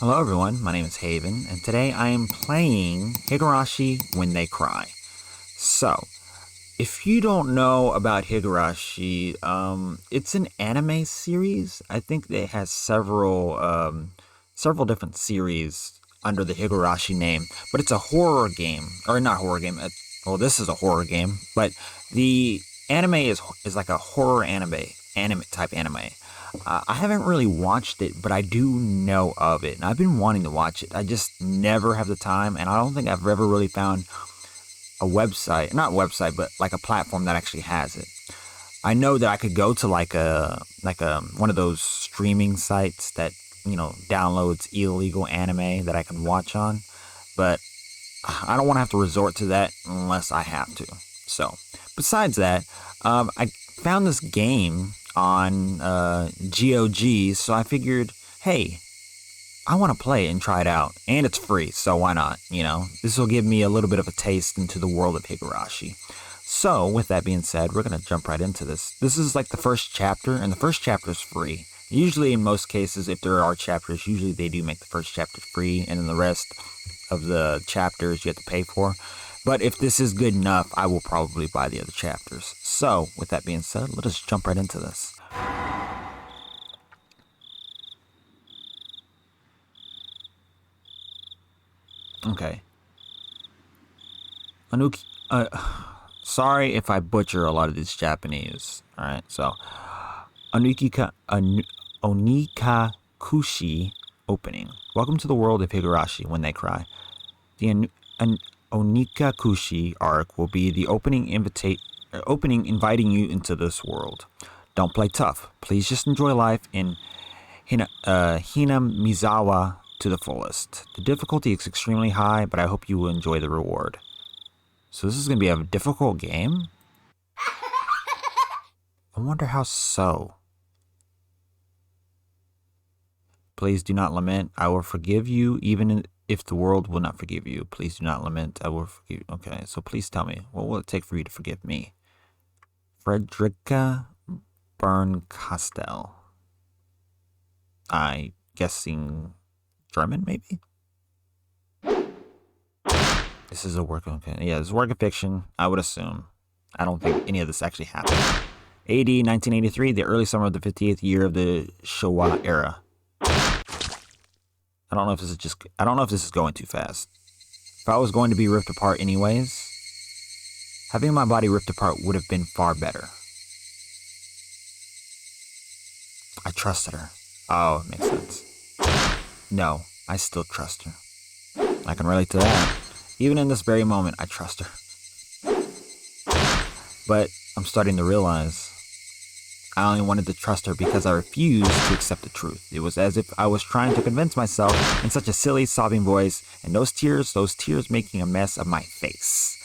Hello everyone, my name is Haven, and today I am playing Higurashi When They Cry. So, if you don't know about Higurashi, it's an anime series. I think it has several different series under the Higurashi name, but it's a horror game, or not horror game. Well, this is a horror game, but the anime is like a horror anime type anime. I haven't really watched it, but I do know of it, and I've been wanting to watch it. I just never have the time, and I don't think I've ever really found a website, not website, but like a platform that actually has it. I know that I could go to like a one of those streaming sites that downloads illegal anime that I can watch on, but I don't want to have to resort to that unless I have to. So, besides that, I found this game on GOG, so I figured, hey, I want to play it and try it out, and it's free, so why not? This will give me a little bit of a taste into the world of Higurashi. So, with that being said, we're gonna jump right into this. This is like the first chapter, and the first chapter is free. Usually, in most cases, if there are chapters, usually they do make the first chapter free, and then the rest of the chapters you have to pay for. But if this is good enough, I will probably buy the other chapters. So, with that being said, let us jump right into this. Okay. Anuki, sorry if I butcher a lot of this Japanese. Alright, so. Onikakushi opening. Welcome to the world of Higurashi When They Cry. The Onikakushi arc will be the opening inviting you into this world. Don't play tough. Please just enjoy life in Hinamizawa to the fullest. The difficulty is extremely high, but I hope you will enjoy the reward. So this is going to be a difficult game? I wonder how so. Please do not lament. I will forgive you even if the world will not forgive you. Please do not lament. I will forgive you. Okay, so please tell me, what will it take for you to forgive me? Frederica Bernkastel. I guessing German, maybe? This is a work of fiction. Yeah, this is a work of fiction, I would assume. I don't think any of this actually happened. AD 1983, the early summer of the 50th year of the Showa era. I don't know if this is going too fast. If I was going to be ripped apart anyways, having my body ripped apart would have been far better. I trusted her. Oh, it makes sense. No, I still trust her. I can relate to that. Even in this very moment, I trust her. But I'm starting to realize I only wanted to trust her because I refused to accept the truth. It was as if I was trying to convince myself in such a silly, sobbing voice, and those tears making a mess of my face.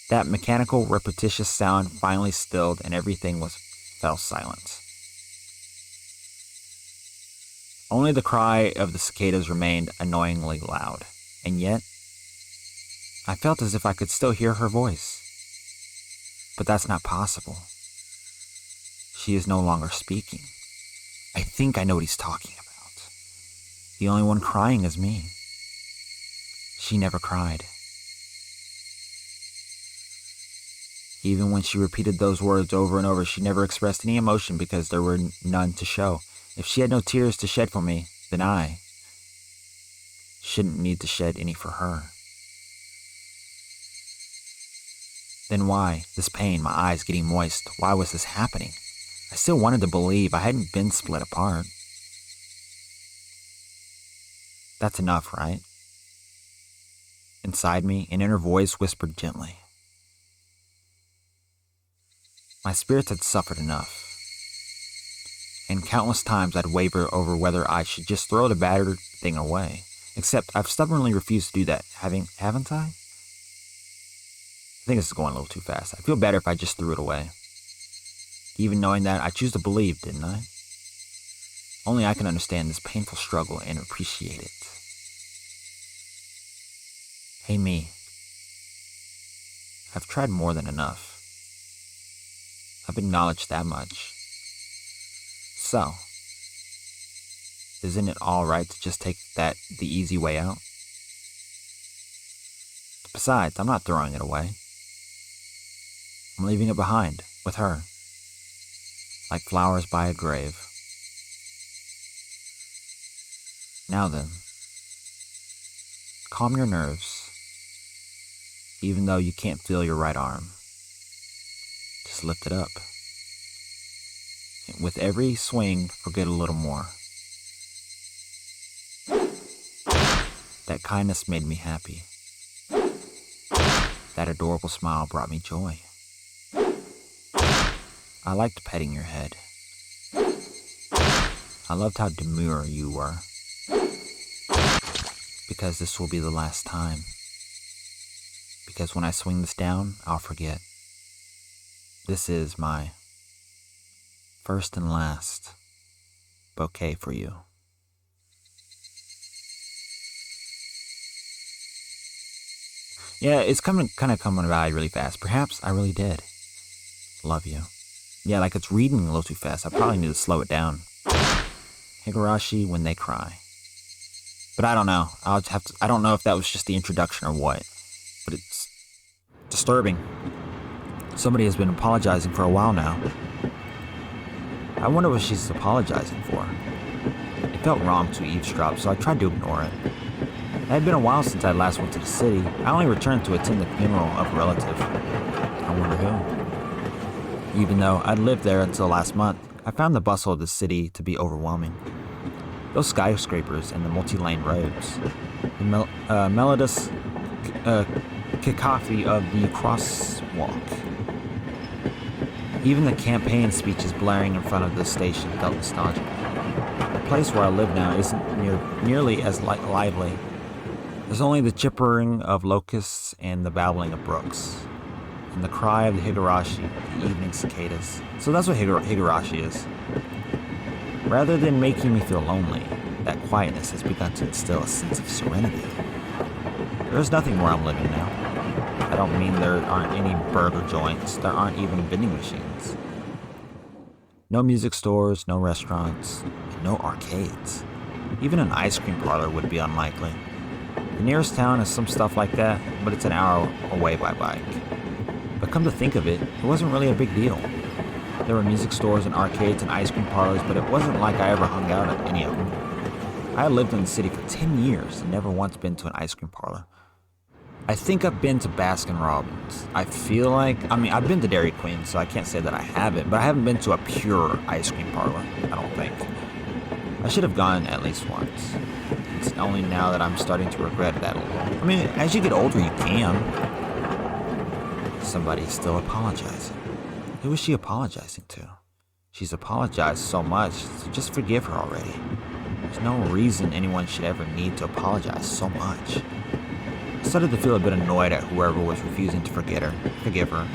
That mechanical, repetitious sound finally stilled, and everything fell silent. Only the cry of the cicadas remained annoyingly loud, and yet I felt as if I could still hear her voice. But that's not possible. She is no longer speaking. I think I know what he's talking about. The only one crying is me. She never cried. Even when she repeated those words over and over, she never expressed any emotion because there were none to show. If she had no tears to shed for me, then I shouldn't need to shed any for her. Then why? This pain, my eyes getting moist. Why was this happening? I still wanted to believe I hadn't been split apart. That's enough, right? Inside me, an inner voice whispered gently. My spirits had suffered enough. And countless times I'd waver over whether I should just throw the battered thing away. Except I've stubbornly refused to do that, haven't I? I think this is going a little too fast. I feel better if I just threw it away. Even knowing that, I choose to believe, didn't I? Only I can understand this painful struggle and appreciate it. Hey me. I've tried more than enough. I've acknowledged that much. So, Isn't it alright to just take the easy way out? Besides, I'm not throwing it away. I'm leaving it behind, with her. Like flowers by a grave. Now then, calm your nerves, even though you can't feel your right arm. Just lift it up. And with every swing, forget a little more. That kindness made me happy. That adorable smile brought me joy. I liked petting your head. I loved how demure you were. Because this will be the last time. Because when I swing this down, I'll forget. This is my first and last bouquet for you. Yeah, it's kind of coming about really fast. Perhaps I really did love you. Yeah, like it's reading a little too fast. I probably need to slow it down. Higurashi when they cry. But I don't know. I don't know if that was just the introduction or what. But it's disturbing. Somebody has been apologizing for a while now. I wonder what she's apologizing for. It felt wrong to eavesdrop, so I tried to ignore it. It had been a while since I last went to the city. I only returned to attend the funeral of a relative. I wonder who. Even though I'd lived there until last month, I found the bustle of the city to be overwhelming. Those skyscrapers and the multi-lane roads, the melodious cacophony of the crosswalk. Even the campaign speeches blaring in front of the station felt nostalgic. The place where I live now isn't nearly as lively. There's only the chippering of locusts and the babbling of brooks, and the cry of the Higurashi, the evening cicadas. So that's what Higurashi is. Rather than making me feel lonely, that quietness has begun to instill a sense of serenity. There is nothing where I'm living now. I don't mean there aren't any burger joints, there aren't even vending machines. No music stores, no restaurants, and no arcades. Even an ice cream parlor would be unlikely. The nearest town has some stuff like that, but it's an hour away by bike. But come to think of it, it wasn't really a big deal. There were music stores and arcades and ice cream parlors, but it wasn't like I ever hung out at any of them. I had lived in the city for 10 years and never once been to an ice cream parlor. I think I've been to Baskin Robbins. I've been to Dairy Queen, so I can't say that I haven't, but I haven't been to a pure ice cream parlor, I don't think. I should have gone at least once. It's only now that I'm starting to regret that a little. I mean, as you get older, you can. Somebody's still apologizing. Who is she apologizing to? She's apologized so much, so just forgive her already. There's no reason anyone should ever need to apologize so much. I started to feel a bit annoyed at whoever was refusing to forgive her.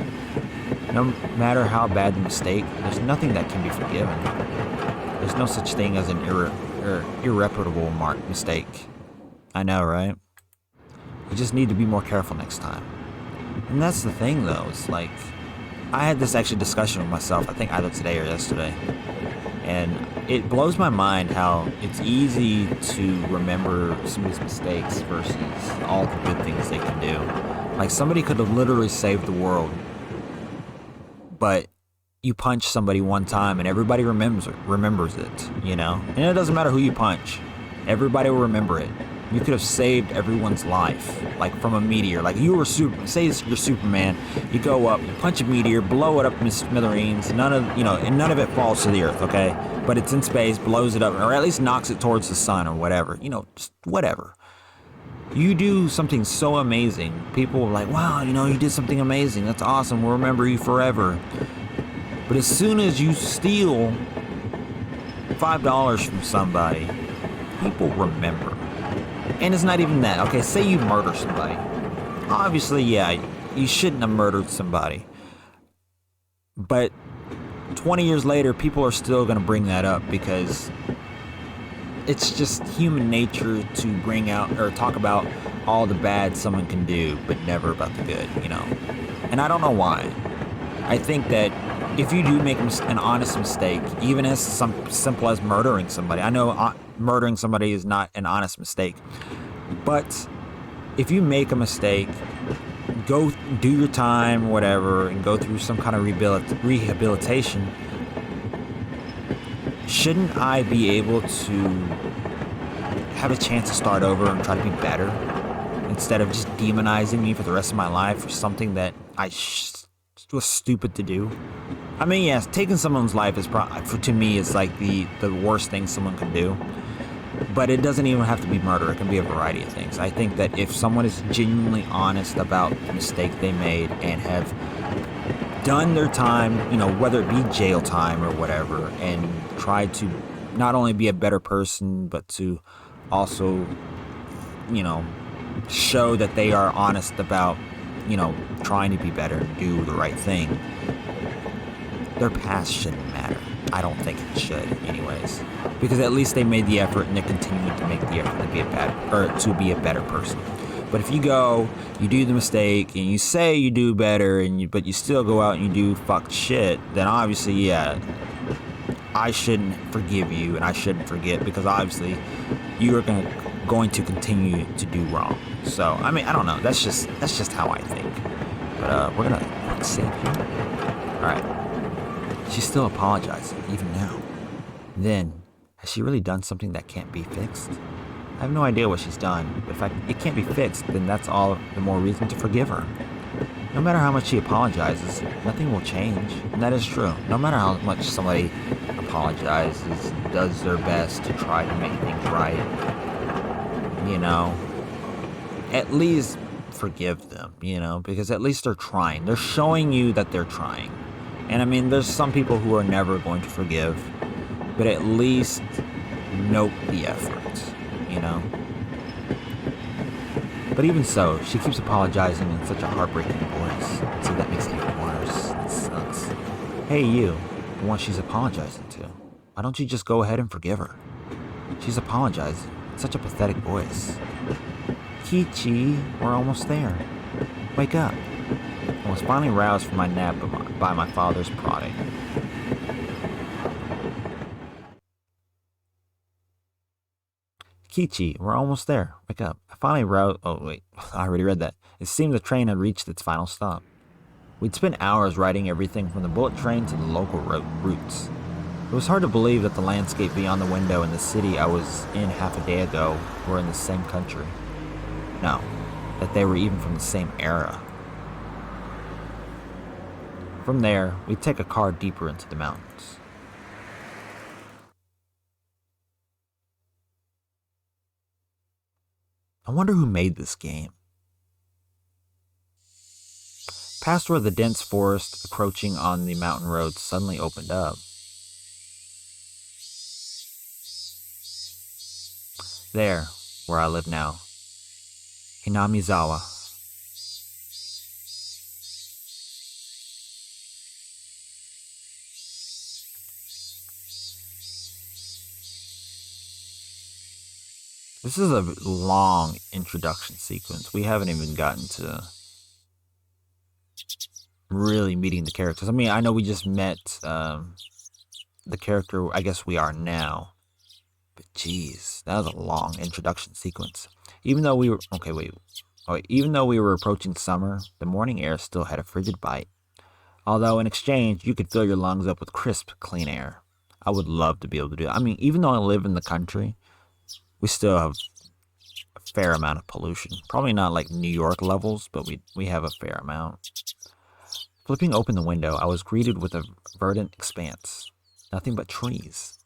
No matter how bad the mistake, there's nothing that can be forgiven. There's no such thing as an irreparable mistake. I know, right? You just need to be more careful next time. And that's the thing, though. It's like, I had this actually discussion with myself, I think either today or yesterday. And it blows my mind how it's easy to remember somebody's mistakes versus all the good things they can do. Like, somebody could have literally saved the world, but you punch somebody one time and everybody remembers it, you know? And it doesn't matter who you punch. Everybody will remember it. You could have saved everyone's life, like from a meteor. Like you were say you're Superman, you go up, you punch a meteor, blow it up in smithereens, and none of it falls to the earth, okay? But it's in space, blows it up, or at least knocks it towards the sun or whatever, just whatever. You do something so amazing, people are like, wow, you did something amazing, that's awesome, we'll remember you forever. But as soon as you steal $5 from somebody, people remember. And it's not even that. Okay, say you murder somebody. Obviously, yeah, you shouldn't have murdered somebody. But 20 years later, people are still going to bring that up because it's just human nature to bring out or talk about all the bad someone can do, but never about the good, And I don't know why. I think that if you do make an honest mistake, even as simple as murdering somebody, I know murdering somebody is not an honest mistake. But if you make a mistake, go do your time, whatever, and go through some kind of rehabilitation, shouldn't I be able to have a chance to start over and try to be better instead of just demonizing me for the rest of my life for something that I was stupid to do? I mean, yes, taking someone's life is to me is like the worst thing someone can do. But it doesn't even have to be murder. It can be a variety of things. I think that if someone is genuinely honest about the mistake they made and have done their time, whether it be jail time or whatever, and tried to not only be a better person, but to also, show that they are honest about, trying to be better and do the right thing, their past shouldn't matter. I don't think it should, anyways, because at least they made the effort and they're continuing to make the effort to be a better person. But if you do the mistake and you say you do better, but you still go out and you do fucked shit, then obviously, yeah, I shouldn't forgive you and I shouldn't forget, because obviously you are going to continue to do wrong. So I mean, I don't know. That's just how I think. But we're gonna quick save here. All right. She's still apologizing, even now. Then, has she really done something that can't be fixed? I have no idea what she's done, but if it can't be fixed, then that's all the more reason to forgive her. No matter how much she apologizes, nothing will change, and that is true. No matter how much somebody apologizes, does their best to try to make things right, at least forgive them, because at least they're trying. They're showing you that they're trying. And I mean, there's some people who are never going to forgive, but at least note the effort, But even so, she keeps apologizing in such a heartbreaking voice. See, that makes it even worse. It sucks. Hey, you, the one she's apologizing to. Why don't you just go ahead and forgive her? She's apologizing in such a pathetic voice. Kichi, we're almost there. Wake up. I was finally roused from my nap by my father's prodding. Kichi, we're almost there. Wake up. I finally roused... Oh, wait. I already read that. It seemed the train had reached its final stop. We'd spent hours riding everything from the bullet train to the local routes. It was hard to believe that the landscape beyond the window in the city I was in half a day ago were in the same country. No, that they were even from the same era. From there, we'd take a car deeper into the mountains. I wonder who made this game. Past where the dense forest encroaching on the mountain road suddenly opened up. There, where I live now. Hinamizawa. This is a long introduction sequence. We haven't even gotten to really meeting the characters. I mean, I know we just met the character I guess we are now. But geez, that was a long introduction sequence. Even though we were... Okay, wait. Even though we were approaching summer, the morning air still had a frigid bite. Although in exchange, you could fill your lungs up with crisp, clean air. I would love to be able to do that. I mean, even though I live in the country, we still have a fair amount of pollution. Probably not like New York levels, but we have a fair amount. Flipping open the window, I was greeted with a verdant expanse. Nothing but trees.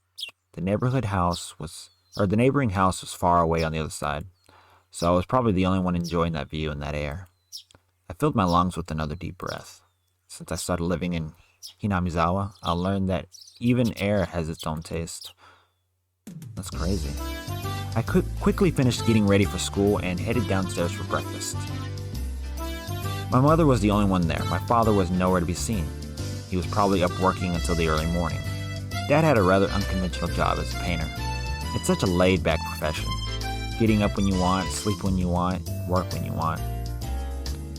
The neighboring house was far away on the other side, so I was probably the only one enjoying that view and that air. I filled my lungs with another deep breath. Since I started living in Hinamizawa, I learned that even air has its own taste. That's crazy. I quickly finished getting ready for school and headed downstairs for breakfast. My mother was the only one there. My father was nowhere to be seen. He was probably up working until the early morning. Dad had a rather unconventional job as a painter. It's such a laid-back profession. Getting up when you want, sleep when you want, work when you want.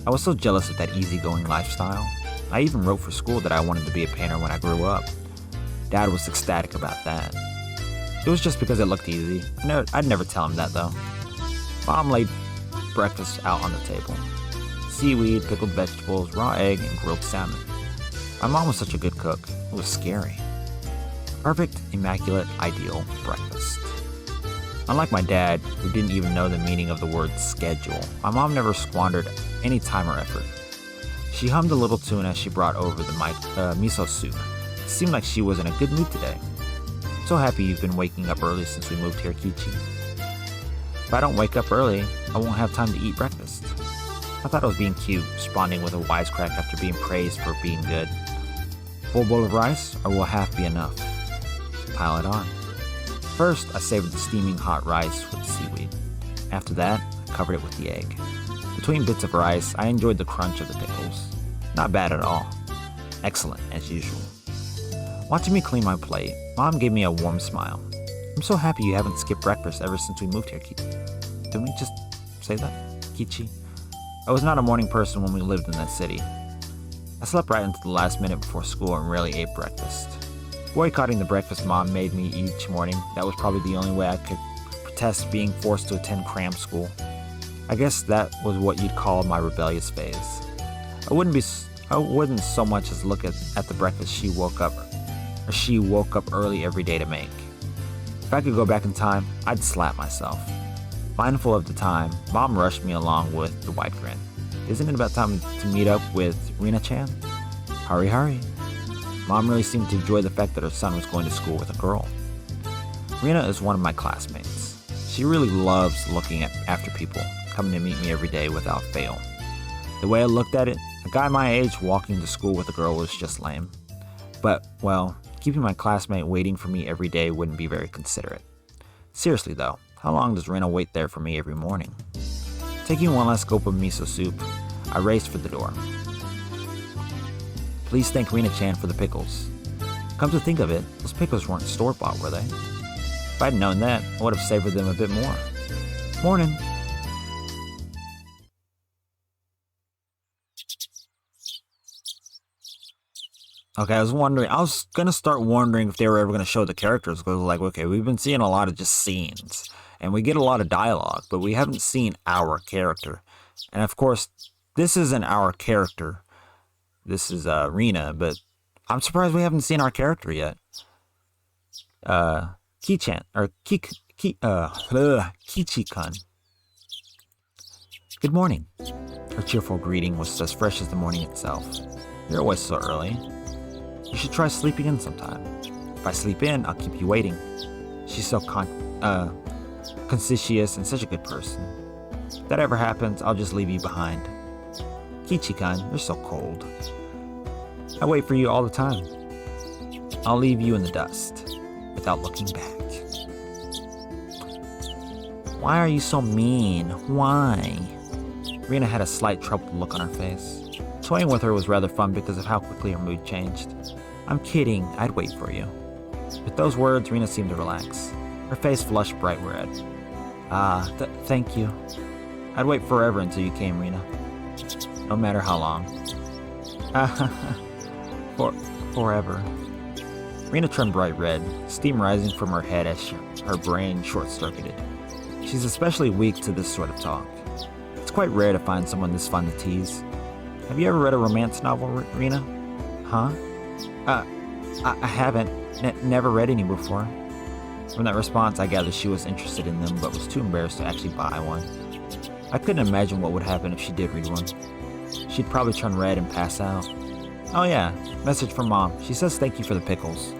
I was so jealous of that easygoing lifestyle. I even wrote for school that I wanted to be a painter when I grew up. Dad was ecstatic about that. It was just because it looked easy. I'd never tell him that, though. Mom laid breakfast out on the table. Seaweed, pickled vegetables, raw egg, and grilled salmon. My mom was such a good cook. It was scary. Perfect, immaculate, ideal breakfast. Unlike my dad, who didn't even know the meaning of the word schedule, my mom never squandered any time or effort. She hummed a little tune as she brought over the miso soup. It seemed like she was in a good mood today. I'm so happy you've been waking up early since we moved here, Kichi. If I don't wake up early, I won't have time to eat breakfast. I thought I was being cute, responding with a wisecrack after being praised for being good. Full bowl of rice, or will half be enough? Pile it on. First, I savored the steaming hot rice with the seaweed. After that, I covered it with the egg. Between bits of rice, I enjoyed the crunch of the pickles. Not bad at all. Excellent, as usual. Watching me clean my plate, Mom gave me a warm smile. I'm so happy you haven't skipped breakfast ever since we moved here, Kichi. Didn't we just say that, Kichi? I was not a morning person when we lived in that city. I slept right into the last minute before school and rarely ate breakfast. Boycotting the breakfast Mom made me each morning, that was probably the only way I could protest being forced to attend cram school. I guess that was what you'd call my rebellious phase. I wouldn't so much as look at the breakfast she woke up early every day to make. If I could go back in time, I'd slap myself. Mindful of the time, Mom rushed me along with the wide grin. Isn't it about time to meet up with Rina-chan? Hurry, hurry. Mom really seemed to enjoy the fact that her son was going to school with a girl. Rina is one of my classmates. She really loves looking after people, coming to meet me every day without fail. The way I looked at it, a guy my age walking to school with a girl was just lame. But, well, keeping my classmate waiting for me every day wouldn't be very considerate. Seriously though, how long does Rina wait there for me every morning? Taking one last scoop of miso soup, I raced for the door. Please thank Rina-chan for the pickles. Come to think of it, those pickles weren't store-bought, were they? If I'd known that, I would have savored them a bit more. Morning. Okay, I was gonna start wondering if they were ever gonna show the characters, because like, okay, we've been seeing a lot of just scenes, and we get a lot of dialogue, but we haven't seen our character. And of course, this isn't our character. This is Rina, but I'm surprised we haven't seen our character yet. Kichi-kun. Good morning. Her cheerful greeting was as fresh as the morning itself. You're always so early. You should try sleeping in sometime. If I sleep in, I'll keep you waiting. She's so conscientious and such a good person. If that ever happens, I'll just leave you behind. Kichi-kun, you're so cold. I wait for you all the time. I'll leave you in the dust, without looking back. Why are you so mean? Why? Rina had a slight troubled look on her face. Toying with her was rather fun because of how quickly her mood changed. I'm kidding, I'd wait for you. With those words, Rina seemed to relax. Her face flushed bright red. Thank you. I'd wait forever until you came, Rina. No matter how long. Forever. Rina turned bright red, steam rising from her head as her brain short-circuited. She's especially weak to this sort of talk. It's quite rare to find someone this fun to tease. Have you ever read a romance novel, Rina? Huh? I haven't. Never read any before. From that response, I gathered she was interested in them, but was too embarrassed to actually buy one. I couldn't imagine what would happen if she did read one. She'd probably turn red and pass out. Oh yeah, message from Mom. She says thank you for the pickles.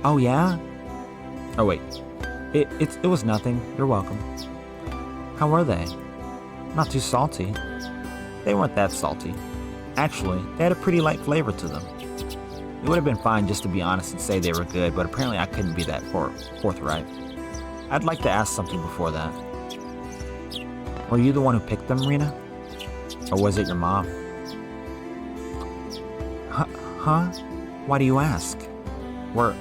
Oh yeah? Oh wait, it was nothing. You're welcome. How were they? Not too salty. They weren't that salty. Actually, they had a pretty light flavor to them. It would have been fine just to be honest and say they were good, but apparently I couldn't be that forthright. I'd like to ask something before that. Were you the one who picked them, Rina? Or was it your mom? Huh? Why do you ask? Were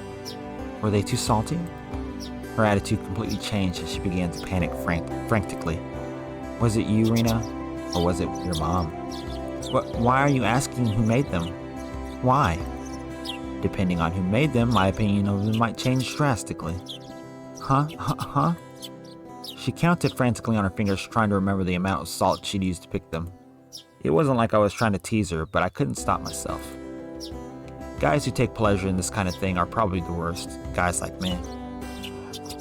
they too salty? Her attitude completely changed as she began to panic frantically. Was it you, Rina? Or was it your mom? Why are you asking who made them? Why? Depending on who made them, my opinion of them might change drastically. Huh? She counted frantically on her fingers, trying to remember the amount of salt she'd used to pick them. It wasn't like I was trying to tease her, but I couldn't stop myself. Guys who take pleasure in this kind of thing are probably the worst. Guys like me.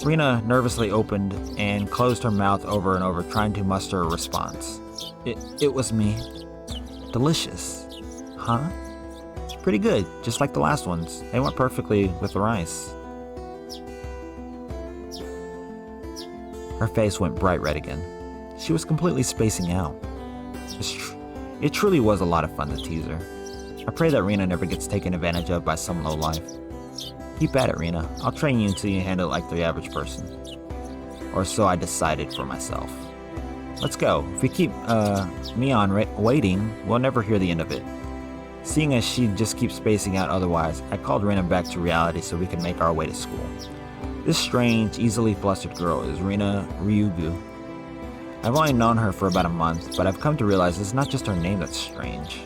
Rena nervously opened and closed her mouth over and over, trying to muster a response. It was me. Delicious. Huh? Pretty good, just like the last ones. They went perfectly with the rice. Her face went bright red again. She was completely spacing out. It truly was a lot of fun to tease her. I pray that Rena never gets taken advantage of by some lowlife. Keep at it, Rena. I'll train you until you handle it like the average person. Or so I decided for myself. Let's go. If we keep Mion waiting, we'll never hear the end of it. Seeing as she just keeps spacing out otherwise, I called Rena back to reality so we can make our way to school. This strange, easily flustered girl is Rena Ryugu. I've only known her for about a month, but I've come to realize it's not just her name that's strange.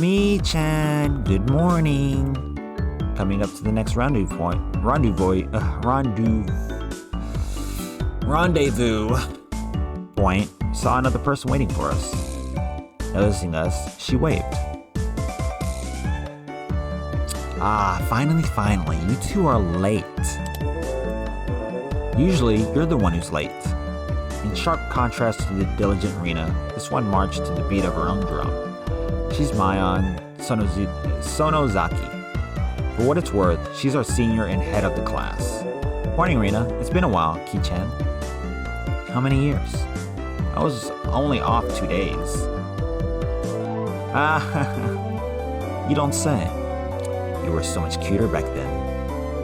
Mi-chan, good morning. Coming up to the next rendezvous point, saw another person waiting for us. Noticing us, she waved. Finally, you two are late. Usually, you're the one who's late. In sharp contrast to the diligent Rena, this one marched to the beat of her own drum. She's Mion Sonozaki. For what it's worth, she's our senior and head of the class. Morning, Rena. It's been a while, Ki-chan. How many years? I was only off 2 days. You don't say. You were so much cuter back then.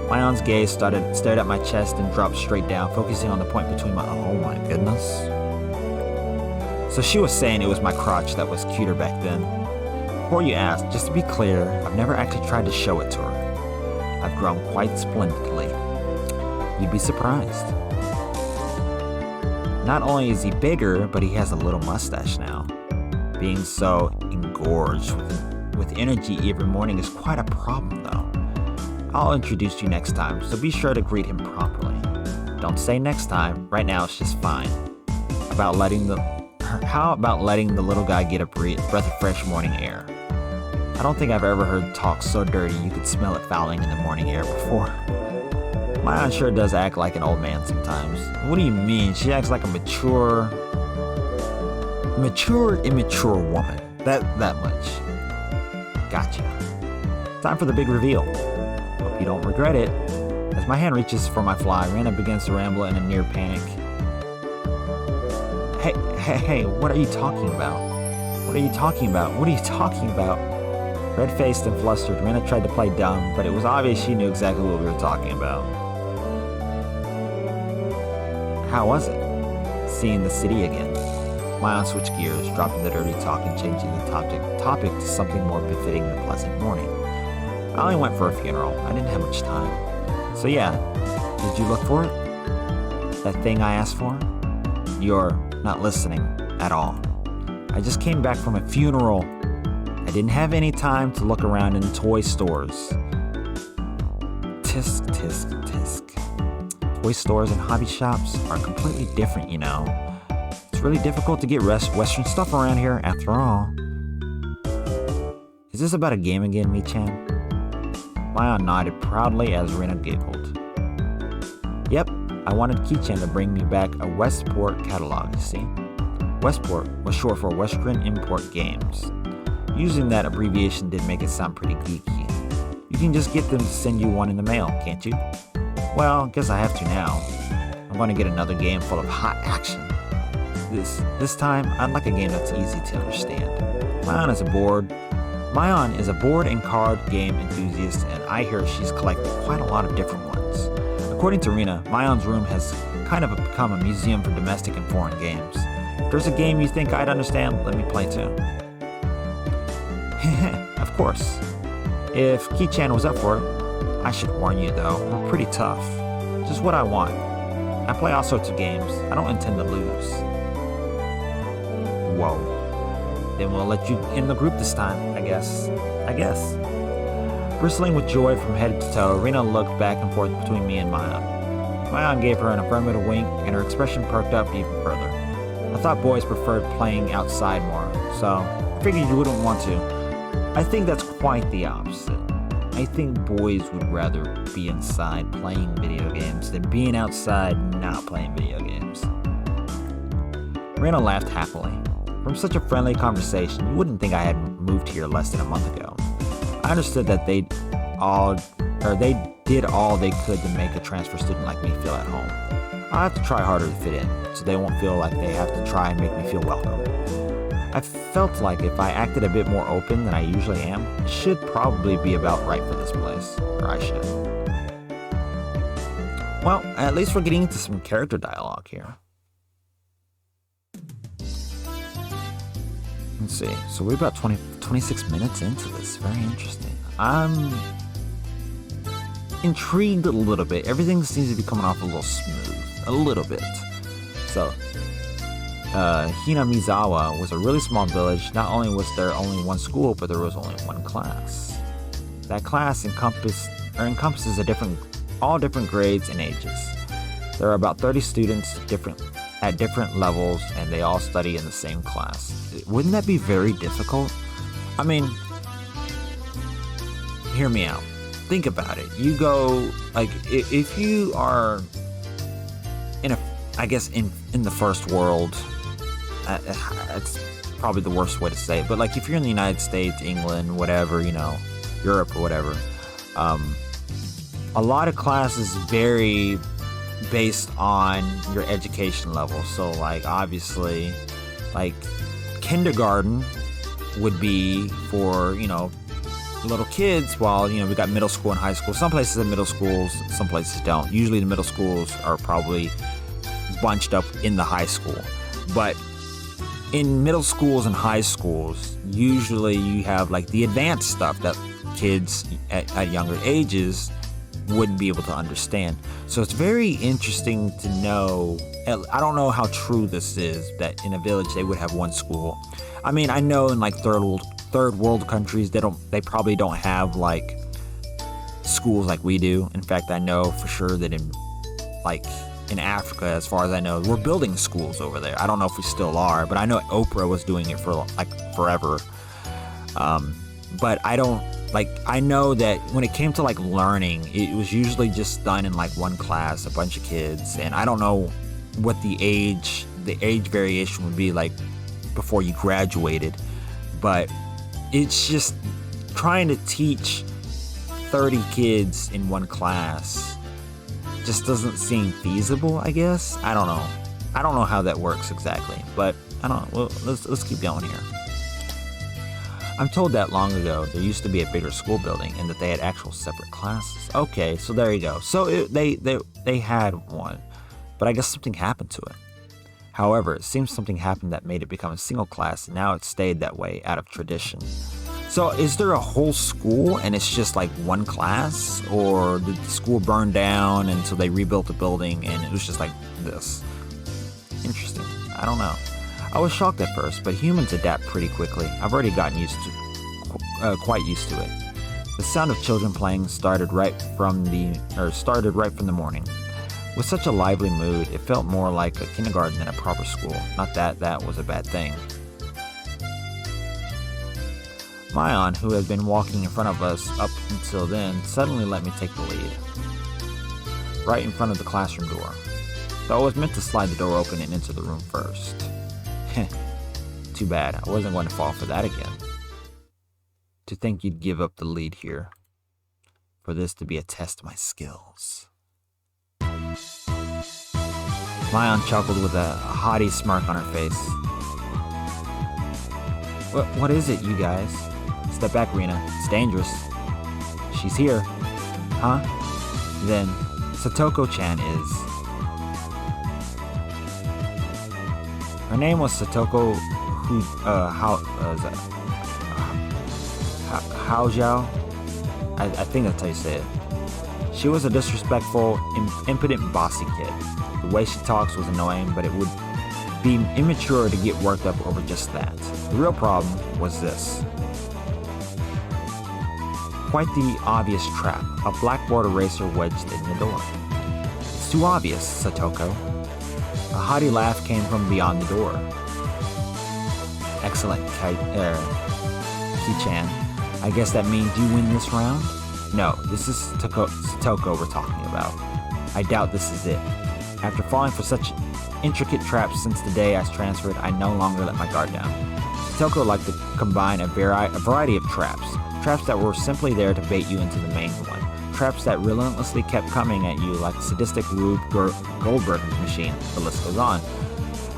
Mion's gaze stared at my chest and dropped straight down, focusing on the point between my... Oh my goodness. So she was saying it was my crotch that was cuter back then. Before you ask, just to be clear, I've never actually tried to show it to her. I've grown quite splendidly. You'd be surprised. Not only is he bigger, but he has a little mustache now. Being so engorged with energy every morning is quite a problem, though. I'll introduce you next time, so be sure to greet him properly. Don't say next time. Right now, it's just fine. How about letting the little guy get a breath of fresh morning air? I don't think I've ever heard talk so dirty you could smell it fouling in the morning air before. Mion sure does act like an old man sometimes. What do you mean? She acts like a immature woman. That much. Gotcha. Time for the big reveal. Hope you don't regret it. As my hand reaches for my fly, Rena begins to ramble in a near panic. Hey, what are you talking about? What are you talking about? Red-faced and flustered, Rena tried to play dumb, but it was obvious she knew exactly what we were talking about. How was it? Seeing the city again. Mion switched gears, dropping the dirty talk and changing the topic to something more befitting the pleasant morning. I only went for a funeral. I didn't have much time. So yeah, did you look for it? That thing I asked for? You're not listening at all. I just came back from a funeral. I didn't have any time to look around in toy stores. Tisk, tisk, tisk. Toy stores and hobby shops are completely different, you know. It's really difficult to get Western stuff around here, after all. Is this about a game again, Mi-chan? Mion nodded proudly as Rena giggled. Yep, I wanted Ki-chan to bring me back a Westport catalog, you see. Westport was short for Western Import Games. Using that abbreviation did make it sound pretty geeky. You can just get them to send you one in the mail, can't you? Well, guess I have to now. I'm going to get another game full of hot action. This time, I'd like a game that's easy to understand. Mion is a board and card game enthusiast, and I hear she's collected quite a lot of different ones. According to Rena, Mion's room has kind of become a museum for domestic and foreign games. If there's a game you think I'd understand, let me play too. Of course. If Ki-chan was up for it, I should warn you though, we're pretty tough. Just what I want. I play all sorts of games. I don't intend to lose. Whoa. Then we'll let you in the group this time, I guess. Bristling with joy from head to toe, Rena looked back and forth between me and Maya. Maya gave her an affirmative wink, and her expression perked up even further. I thought boys preferred playing outside more, so I figured you wouldn't want to. I think that's quite the opposite. I think boys would rather be inside playing video games than being outside not playing video games. Rena laughed happily. From such a friendly conversation, you wouldn't think I had moved here less than a month ago. I understood that they did all they could to make a transfer student like me feel at home. I'll have to try harder to fit in, so they won't feel like they have to try and make me feel welcome. I felt like if I acted a bit more open than I usually am, it should probably be about right for this place, or I should. Well, at least we're getting into some character dialogue here. Let's see, so we're about 26 minutes into this. Very interesting. I'm intrigued a little bit. Everything seems to be coming off a little smooth. A little bit. So, Hinamizawa was a really small village. Not only was there only one school, but there was only one class. That class encompasses all different grades and ages. There are about 30 students at different levels, and they all study in the same class. Wouldn't that be very difficult? I mean, hear me out. Think about it. You go, like, if you are in the first world, it's probably the worst way to say it, but like if you're in the United States, England, whatever, Europe or whatever, a lot of classes vary based on your education level. So like obviously like kindergarten would be for little kids, while we got middle school and high school. Some places have middle schools, some places don't. Usually the middle schools are probably bunched up in the high school, but in middle schools and high schools usually you have like the advanced stuff that kids at younger ages wouldn't be able to understand. So it's very interesting to know. I don't know how true this is, that in a village they would have one school. I mean, I know in like third world countries they probably don't have like schools like we do. In fact, I know for sure that in Africa, as far as I know, we're building schools over there. I don't know if we still are, but I know Oprah was doing it for like forever. But I know that when it came to like learning, it was usually just done in like one class, a bunch of kids, and I don't know what the age variation would be like before you graduated, but it's just trying to teach 30 kids in one class just doesn't seem feasible, I guess. I don't know how that works exactly, but I don't know. Well, let's keep going here. I'm told that long ago there used to be a bigger school building and that they had actual separate classes. Okay, so there you go. So they had one, but I guess something happened to it. However, it seems something happened that made it become a single class, and now it's stayed that way out of tradition. So is there a whole school and it's just like one class, or did the school burn down and so they rebuilt the building and it was just like this? Interesting. I don't know. I was shocked at first, but humans adapt pretty quickly. I've already gotten quite used to it. The sound of children playing started right from the morning. With such a lively mood, it felt more like a kindergarten than a proper school. Not that that was a bad thing. Mayan, who had been walking in front of us up until then, suddenly let me take the lead. Right in front of the classroom door. Though I was meant to slide the door open and enter the room first. Too bad, I wasn't going to fall for that again. To think you'd give up the lead here. For this to be a test of my skills. Mayan chuckled with a haughty smirk on her face. What is it, you guys? Step back, Rena. It's dangerous. She's here. Huh? Then, Satoko-chan is... Her name was Satoko Haojiao? I think that's how you say it. She was a disrespectful, impudent, bossy kid. The way she talks was annoying, but it would be immature to get worked up over just that. The real problem was this. Quite the obvious trap, a blackboard eraser wedged in the door. It's too obvious, Satoko. A hearty laugh came from beyond the door. Excellent, Ki-chan. I guess that means you win this round? No, this is Satoko we're talking about. I doubt this is it. After falling for such intricate traps since the day I transferred, I no longer let my guard down. Satoko liked to combine a variety of traps. Traps that were simply there to bait you into the main one. Traps that relentlessly kept coming at you like a sadistic Rube Goldberg machine, the list goes on.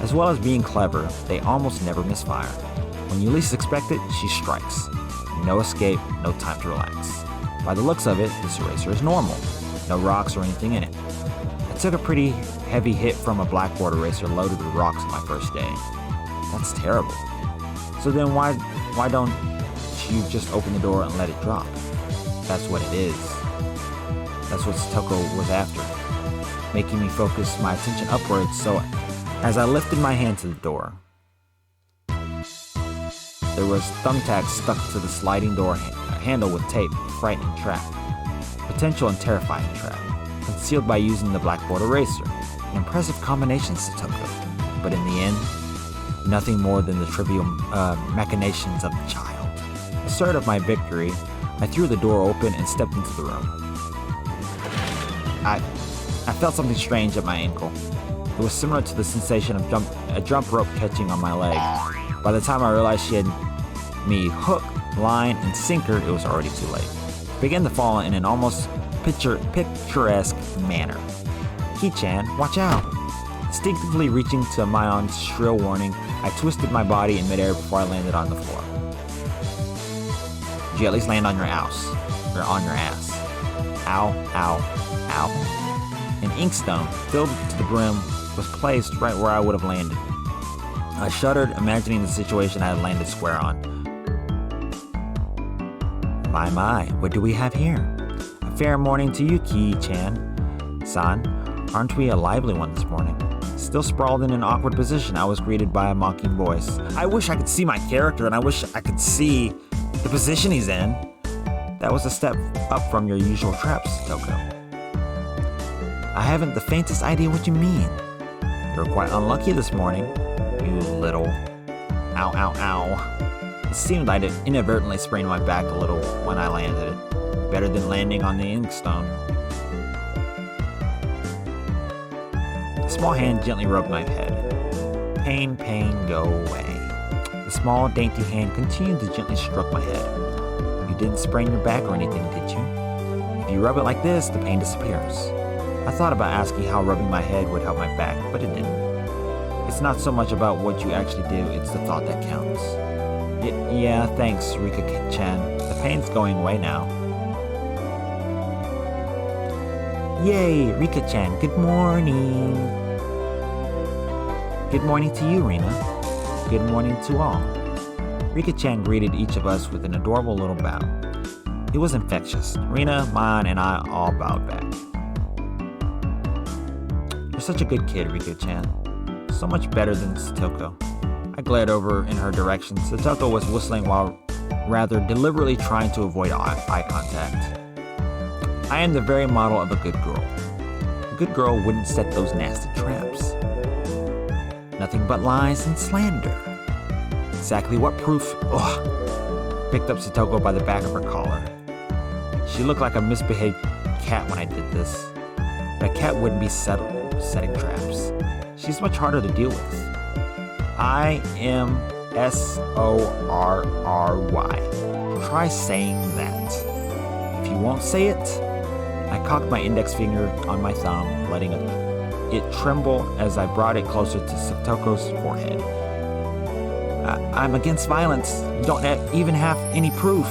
As well as being clever, they almost never misfire. When you least expect it, she strikes. No escape, no time to relax. By the looks of it, this eraser is normal. No rocks or anything in it. I took a pretty heavy hit from a blackboard eraser loaded with rocks on my first day. That's terrible. So then why don't you just open the door and let it drop? That's what it is. That's what Satoko was after. Making me focus my attention upwards, so as I lifted my hand to the door, there was thumbtacks stuck to the sliding door handle with tape, frightening trap. Potential and terrifying trap. Concealed by using the blackboard eraser. An impressive combination, Satoko. But in the end, nothing more than the trivial machinations of the child. Assured of my victory, I threw the door open and stepped into the room. I felt something strange at my ankle. It was similar to the sensation of a jump rope catching on my leg. By the time I realized she had me hook, line, and sinker, it was already too late. I began to fall in an almost picturesque manner. Ki-chan, watch out! Instinctively reaching to Mayon's shrill warning, I twisted my body in midair before I landed on the floor. Did you at least land on your ass? Or on your ass? Ow, ow, ow. An inkstone, filled to the brim, was placed right where I would have landed. I shuddered, imagining the situation I had landed square on. My, what do we have here? A fair morning to you, Ki-chan. San, aren't we a lively one this morning? Still sprawled in an awkward position, I was greeted by a mocking voice. I wish I could see my character, and I wish I could see the position he's in. That was a step up from your usual traps, Satoko. I haven't the faintest idea what you mean. You were quite unlucky this morning, you little... Ow, ow, ow. It seemed I'd inadvertently sprained my back a little when I landed it. Better than landing on the inkstone. A small hand gently rubbed my head. Pain, go away. The small, dainty hand continued to gently stroke my head. You didn't sprain your back or anything, did you? If you rub it like this, the pain disappears. I thought about asking how rubbing my head would help my back, but it didn't. It's not so much about what you actually do, it's the thought that counts. Yeah, thanks, Rika-chan. The pain's going away now. Yay, Rika-chan, good morning. Good morning to you, Rina. Good morning to all. Rika-chan greeted each of us with an adorable little bow. It was infectious. Rina, Mon, and I all bowed back. You're such a good kid, Rika-chan. So much better than Satoko. I glared over in her direction. Satoko was whistling while rather deliberately trying to avoid eye contact. I am the very model of a good girl. A good girl wouldn't set those nasty traps. Nothing but lies and slander. Exactly what proof? Ugh. Picked up Satoko by the back of her collar. She looked like a misbehaved cat when I did this. But a cat wouldn't be setting traps. She's much harder to deal with. I-M-S-O-R-R-Y. Try saying that. If you won't say it, I cocked my index finger on my thumb, letting it tremble as I brought it closer to Satoko's forehead. I'm against violence. You don't even have any proof.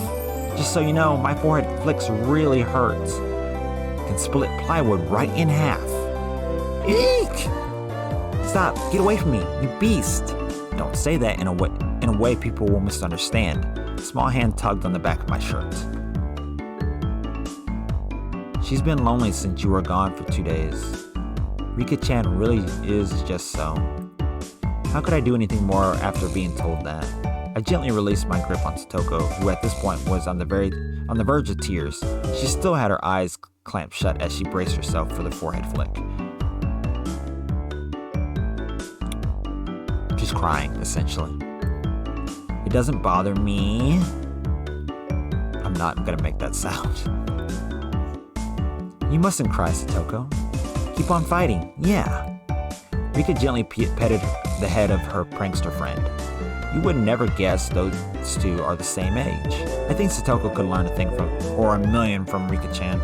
Just so you know, my forehead flicks really hurts. It can split plywood right in half. Eek! Stop! Get away from me, you beast! Don't say that in a way people will misunderstand. A small hand tugged on the back of my shirt. She's been lonely since you were gone for 2 days. Rika-chan really is just so. How could I do anything more after being told that? I gently released my grip on Satoko, who at this point was on the verge of tears. She still had her eyes clamped shut as she braced herself for the forehead flick. She's crying, essentially. It doesn't bother me. I'm not gonna make that sound. You mustn't cry, Satoko. Keep on fighting, yeah. Rika gently petted the head of her prankster friend. You would never guess those two are the same age. I think Satoko could learn a thing or a million from Rika-chan.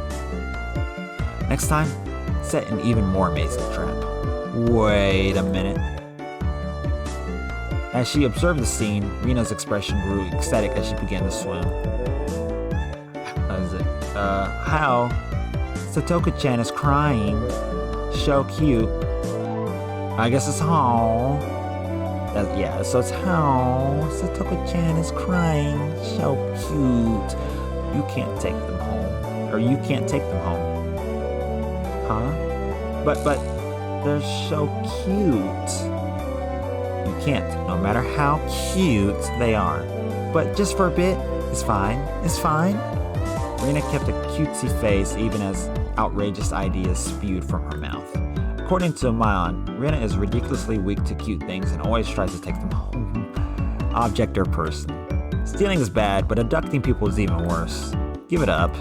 Next time, set an even more amazing trap. Wait a minute. As she observed the scene, Rina's expression grew ecstatic as she began to swim. How? Satoko-chan is crying. So cute. I guess it's how. So it's how. Satoko-chan is crying. So cute. You can't take them home. Or you can't take them home. Huh? But they're so cute. You can't, no matter how cute they are. But just for a bit, it's fine. It's fine. Rina kept a cutesy face even as outrageous ideas spewed from her mouth. According to Mayan, Rina is ridiculously weak to cute things and always tries to take them home. Object or person. Stealing is bad, but abducting people is even worse. Give it up.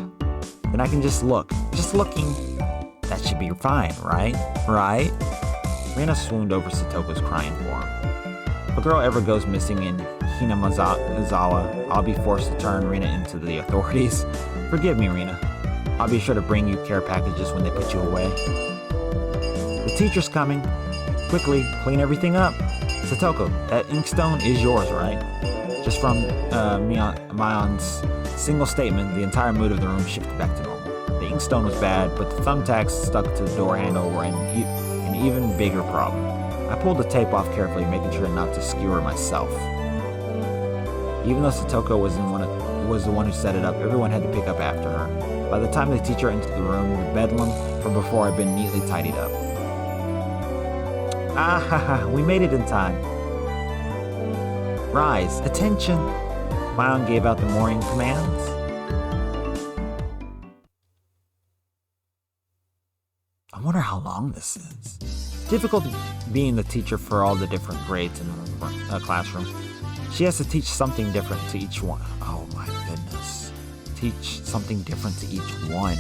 Then I can just look. Just looking. That should be fine, right? Right? Rina swooned over Satoko's crying form. If a girl ever goes missing in Hinamazawa, I'll be forced to turn Rina into the authorities. Forgive me, Rina. I'll be sure to bring you care packages when they put you away. The teacher's coming. Quickly, clean everything up. Satoko, that inkstone is yours, right? Just from Mayan's single statement, the entire mood of the room shifted back to normal. The inkstone was bad, but the thumbtacks stuck to the door handle were an even bigger problem. I pulled the tape off carefully, making sure not to skewer myself. Even though Satoko was the one who set it up, everyone had to pick up after her. By the time the teacher entered the room, the bedlam from before had been neatly tidied up. Ah ha ha, we made it in time. Rise, attention! Mayan gave out the morning commands. I wonder how long this is. Difficult being the teacher for all the different grades in the classroom. She has to teach something different to each one. Oh my goodness. Teach something different to each one.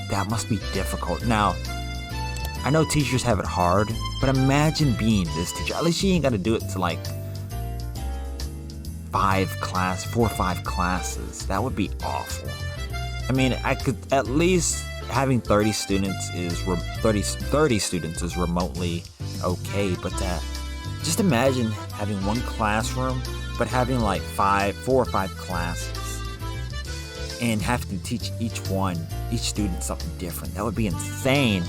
That must be difficult. Now, I know teachers have it hard, but imagine being this teacher. At least she ain't got to do it to like 4 or 5 classes. That would be awful. I mean, I could at least having 30 students is 30 students is remotely okay, but just imagine having one classroom, but having like 4 or 5 classes, and having to teach each student something different. That would be insane.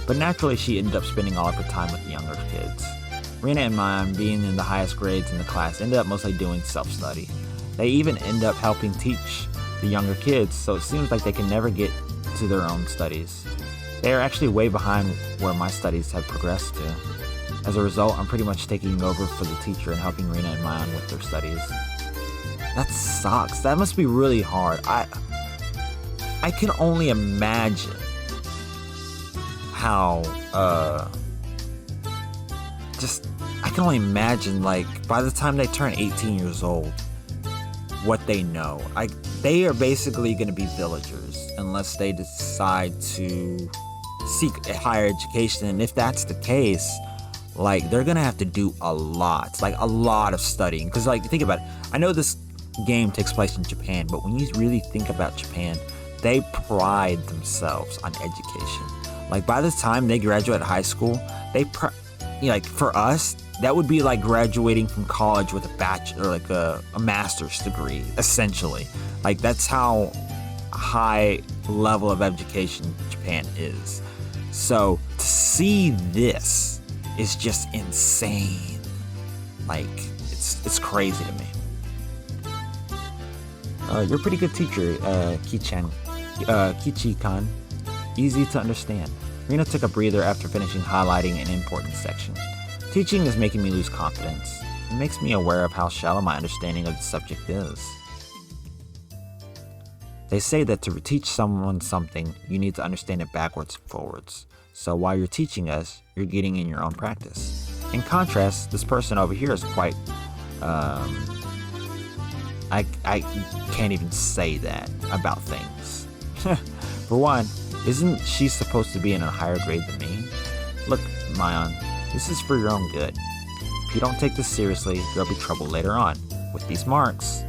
But naturally, she ended up spending all of her time with the younger kids. Rina and Mayan, being in the highest grades in the class, ended up mostly doing self-study. They even end up helping teach the younger kids, so it seems like they can never get to their own studies. They are actually way behind where my studies have progressed to. As a result, I'm pretty much taking over for the teacher and helping Rina and Mayan with their studies. That sucks. That must be really hard. I can only imagine how, I can only imagine, like, by the time they turn 18 years old, what they know. They are basically going to be villagers unless they decide to seek a higher education. And if that's the case, like, they're going to have to do a lot of studying. Because, like, think about it. I know this game takes place in Japan, but when you really think about Japan, they pride themselves on education. Like, by the time they graduate high school, for us, that would be like graduating from college with a bachelor, like a master's degree, essentially. Like, that's how high level of education Japan is. So to see this is just insane. Like, it's crazy to me. You're a pretty good teacher, Kichi-kan. Easy to understand. Rina took a breather after finishing highlighting an important section. Teaching is making me lose confidence. It makes me aware of how shallow my understanding of the subject is. They say that to teach someone something, you need to understand it backwards and forwards. So while you're teaching us, you're getting in your own practice. In contrast, this person over here is quite, I can't even say that about things. For one, isn't she supposed to be in a higher grade than me? Look, Mayan, this is for your own good. If you don't take this seriously, there'll be trouble later on. With these marks,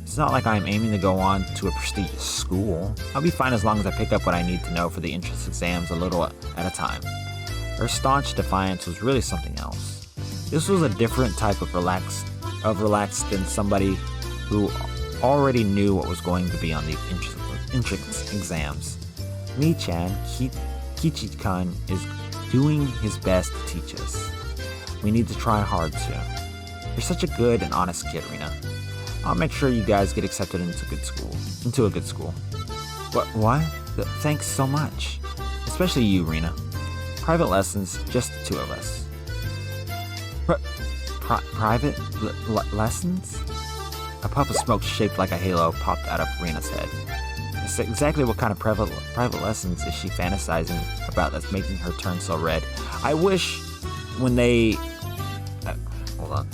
it's not like I'm aiming to go on to a prestigious school. I'll be fine as long as I pick up what I need to know for the entrance exams a little at a time. Her staunch defiance was really something else. This was a different type of relaxed than somebody who already knew what was going to be on the entrance exams. Mi-chan, Kichi-kun is doing his best to teach us. We need to try hard too. You're such a good and honest kid, Rina. I'll make sure you guys get accepted into a good school. What? Thanks so much. Especially you, Rina. Private lessons, just the two of us. Private lessons? A puff of smoke shaped like a halo popped out of Rina's head. It's exactly what kind of private lessons is she fantasizing about that's making her turn so red? I wish when they... hold on.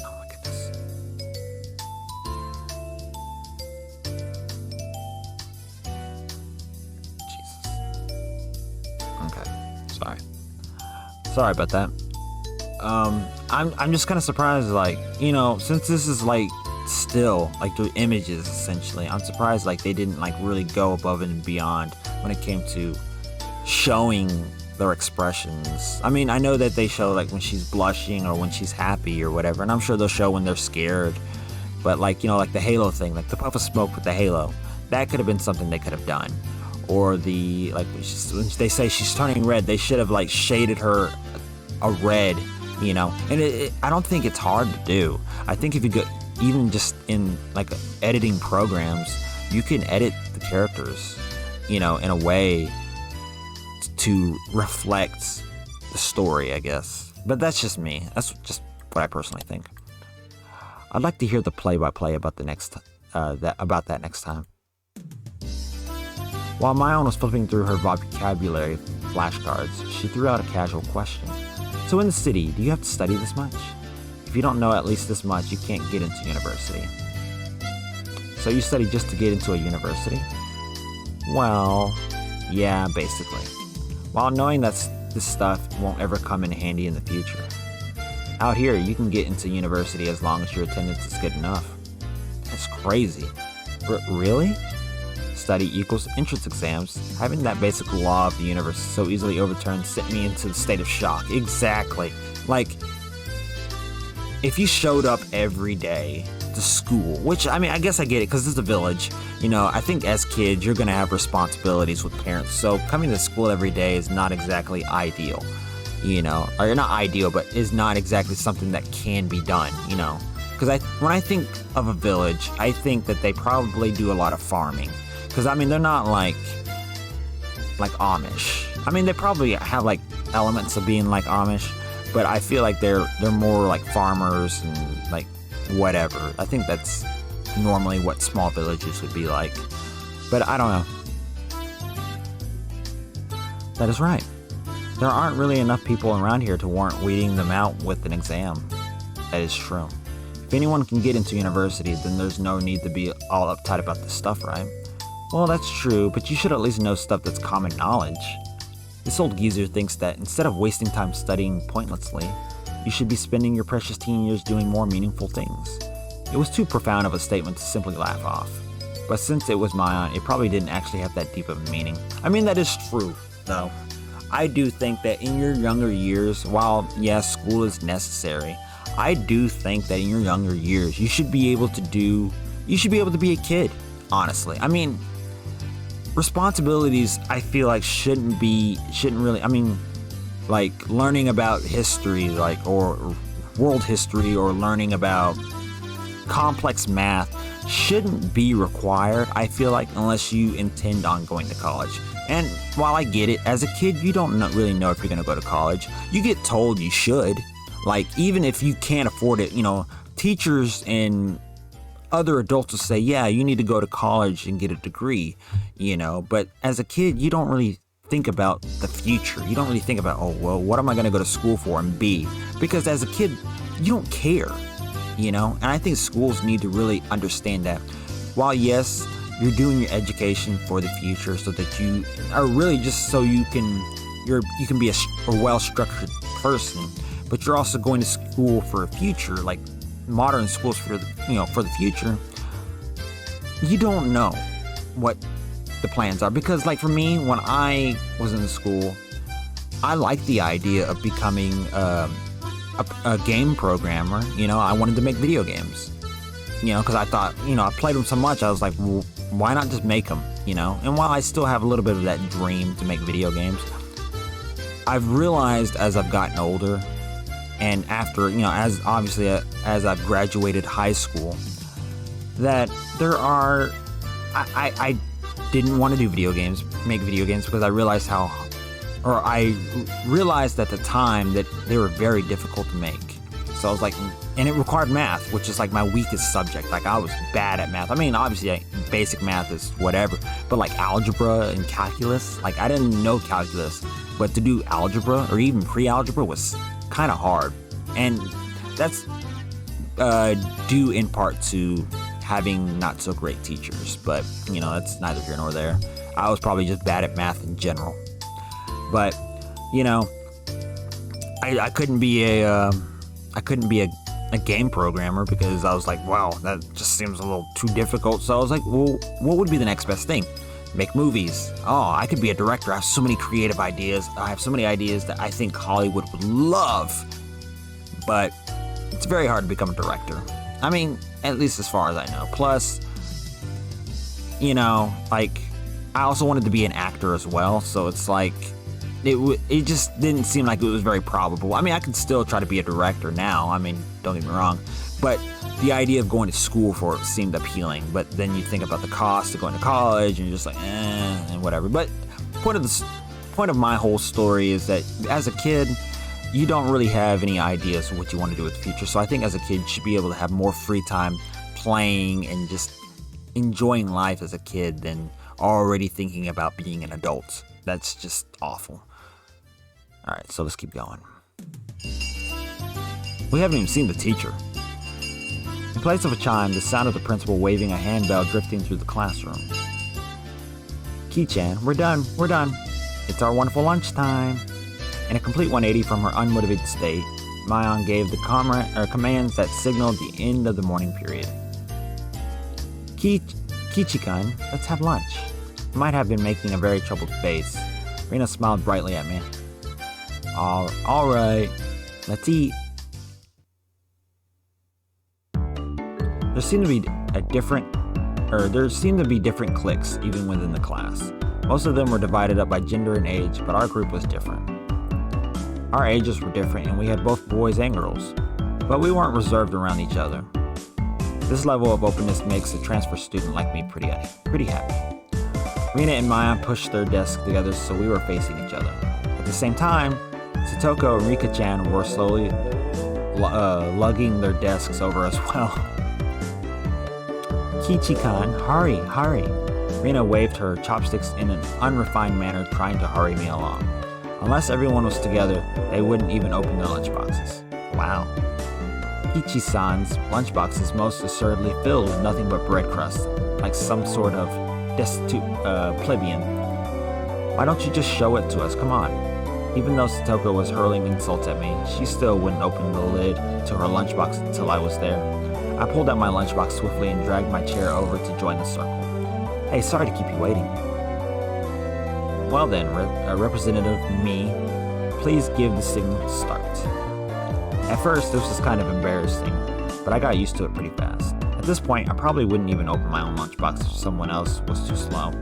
Oh my goodness. Jesus. Okay, sorry about that. I'm just kind of surprised, like, you know, since this is like still like the images essentially, I'm surprised like they didn't like really go above and beyond when it came to showing their expressions. I mean, I know that they show like when she's blushing or when she's happy or whatever, and I'm sure they'll show when they're scared. But like, you know, like the halo thing, like the puff of smoke with the halo, that could have been something they could have done. Or the, like, when they say she's turning red, they should have like shaded her a red, you know. And I don't think it's hard to do. I think if you go even just in like editing programs, you can edit the characters, you know, in a way to reflect the story, I guess. But that's just me. That's just what I personally think. I'd like to hear the play-by-play about the next that next time. While Mayon was flipping through her vocabulary flashcards, she threw out a casual question. So in the city, do you have to study this much? If you don't know at least this much, you can't get into university. So you study just to get into a university? Well, yeah, basically. While knowing that this stuff won't ever come in handy in the future. Out here, you can get into university as long as your attendance is good enough. That's crazy. Really? Study equals entrance exams. Having that basic law of the universe so easily overturned sent me into a state of shock. Exactly. Like, if you showed up every day to school, which, I mean, I guess I get it because it's a village. You know, I think as kids, you're going to have responsibilities with parents. So coming to school every day is not exactly ideal, you know, or not ideal, but is not exactly something that can be done, you know. Because when I think of a village, I think that they probably do a lot of farming. Because, I mean, they're not like Amish. I mean, they probably have like elements of being like Amish, but I feel like they're more like farmers and like whatever. I think that's normally what small villages would be like. But I don't know. That is right. There aren't really enough people around here to warrant weeding them out with an exam. That is true. If anyone can get into university, then there's no need to be all uptight about this stuff, right? Well, that's true, but you should at least know stuff that's common knowledge. This old geezer thinks that instead of wasting time studying pointlessly, you should be spending your precious teen years doing more meaningful things. It was too profound of a statement to simply laugh off. But since it was Mayan, it probably didn't actually have that deep of a meaning. I mean, that is true, though. I do think that in your younger years, while, yes, school is necessary, I do think that in your younger years, you should be able to be a kid, honestly. I mean, responsibilities, I feel like shouldn't really, I mean, like learning about history, like, or world history or learning about complex math shouldn't be required, I feel like, unless you intend on going to college. And while I get it, as a kid, you don't really know if you're going to go to college. You get told you should. Like, even if you can't afford it, teachers and other adults will say, yeah, you need to go to college and get a degree, But as a kid, you don't really think about the future. You don't really think about, oh, well, what am I going to go to school for and be? Because as a kid, you don't care, And I think schools need to really understand that. While, yes, you're doing your education for the future so that you are really just so you can be a well-structured person, but you're also going to school for a future, like modern schools for the future. You don't know what the plans are, because like for me, when I was in school, I liked the idea of becoming a game programmer. I wanted to make video games, because I thought, I played them so much, I was like, well, why not just make them, And while I still have a little bit of that dream to make video games, I've realized as I've gotten older, and after, as I've graduated high school, that there are, I didn't want to do make video games, because I realized at the time that they were very difficult to make. So I was like, and it required math, which is like my weakest subject. Like, I was bad at math. I mean, obviously, basic math is whatever, but like algebra and calculus, like I didn't know calculus, but to do algebra or even pre-algebra was kind of hard. And that's due in part to having not so great teachers, but that's neither here nor there. I was probably just bad at math in general. But I couldn't be a game programmer, because I was like, wow, that just seems a little too difficult. So I was like, well, what would be the next best thing? Make movies. Oh, I could be a director. I have so many creative ideas. I have so many ideas that I think Hollywood would love, but it's very hard to become a director. I mean, at least as far as I know. Plus, like, I also wanted to be an actor as well, so it's like, it just didn't seem like it was very probable. I mean, I could still try to be a director now. I mean, don't get me wrong. But the idea of going to school for it seemed appealing. But then you think about the cost of going to college, and you're just like, and whatever. But point of my whole story is that as a kid, you don't really have any ideas of what you want to do with the future. So I think as a kid, you should be able to have more free time playing and just enjoying life as a kid than already thinking about being an adult. That's just awful. All right, so let's keep going. We haven't even seen the teacher. In place of a chime, the sound of the principal waving a handbell drifting through the classroom. Ki-chan, we're done. It's our wonderful lunchtime. In a complete 180 from her unmotivated state, Mayon gave the commands that signaled the end of the morning period. Kichi-kun, let's have lunch. I might have been making a very troubled face. Rina smiled brightly at me. All right, let's eat. There seemed to be different cliques even within the class. Most of them were divided up by gender and age, but our group was different. Our ages were different, and we had both boys and girls, but we weren't reserved around each other. This level of openness makes a transfer student like me pretty happy. Rina and Maya pushed their desks together so we were facing each other. At the same time, Satoko and Rika-chan were slowly lugging their desks over as well. Kichi-kan, hurry. Rina waved her chopsticks in an unrefined manner, trying to hurry me along. Unless everyone was together, they wouldn't even open their lunchboxes. Wow. Kichi-san's lunchbox is most assuredly filled with nothing but bread crust, like some sort of destitute plebeian. Why don't you just show it to us? Come on. Even though Satoko was hurling insults at me, she still wouldn't open the lid to her lunchbox until I was there. I pulled out my lunchbox swiftly and dragged my chair over to join the circle. Hey, sorry to keep you waiting. Well then, Representative Me, please give the signal to start. At first, this was kind of embarrassing, but I got used to it pretty fast. At this point, I probably wouldn't even open my own lunchbox if someone else was too slow.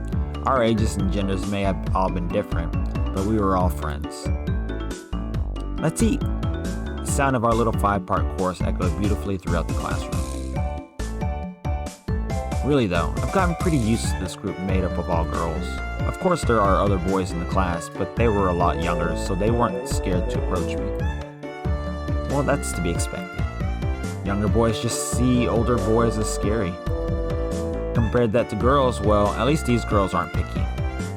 Our ages and genders may have all been different, but we were all friends. Let's eat. The sound of our little 5-part chorus echoed beautifully throughout the classroom. Really though, I've gotten pretty used to this group made up of all girls. Of course there are other boys in the class, but they were a lot younger, so they weren't scared to approach me. Well, that's to be expected. Younger boys just see older boys as scary. Compared that to girls, well, at least these girls aren't picky.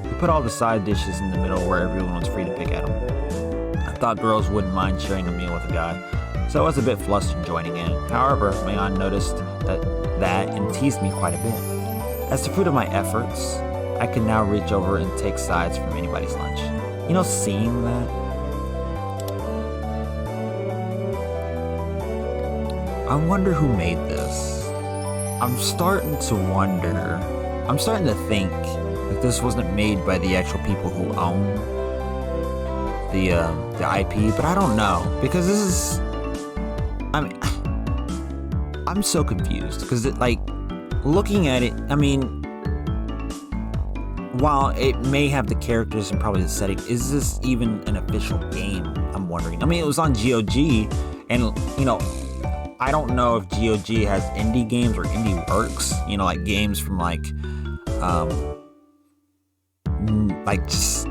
We put all the side dishes in the middle where everyone was free to pick at them. I thought girls wouldn't mind sharing a meal with a guy, so I was a bit flustered joining in. However, Mayon noticed that and teased me quite a bit. As the fruit of my efforts, I can now reach over and take sides from anybody's lunch. You know, seeing that? I wonder who made this. I'm starting to think that this wasn't made by the actual people who own the IP, but I don't know, because this is, I'm so confused, because looking at it, I mean, while it may have the characters and probably the setting, is this even an official game? I'm wondering. I mean, it was on GOG, and, you know, I don't know if GOG has indie games or indie works, you know, like games from just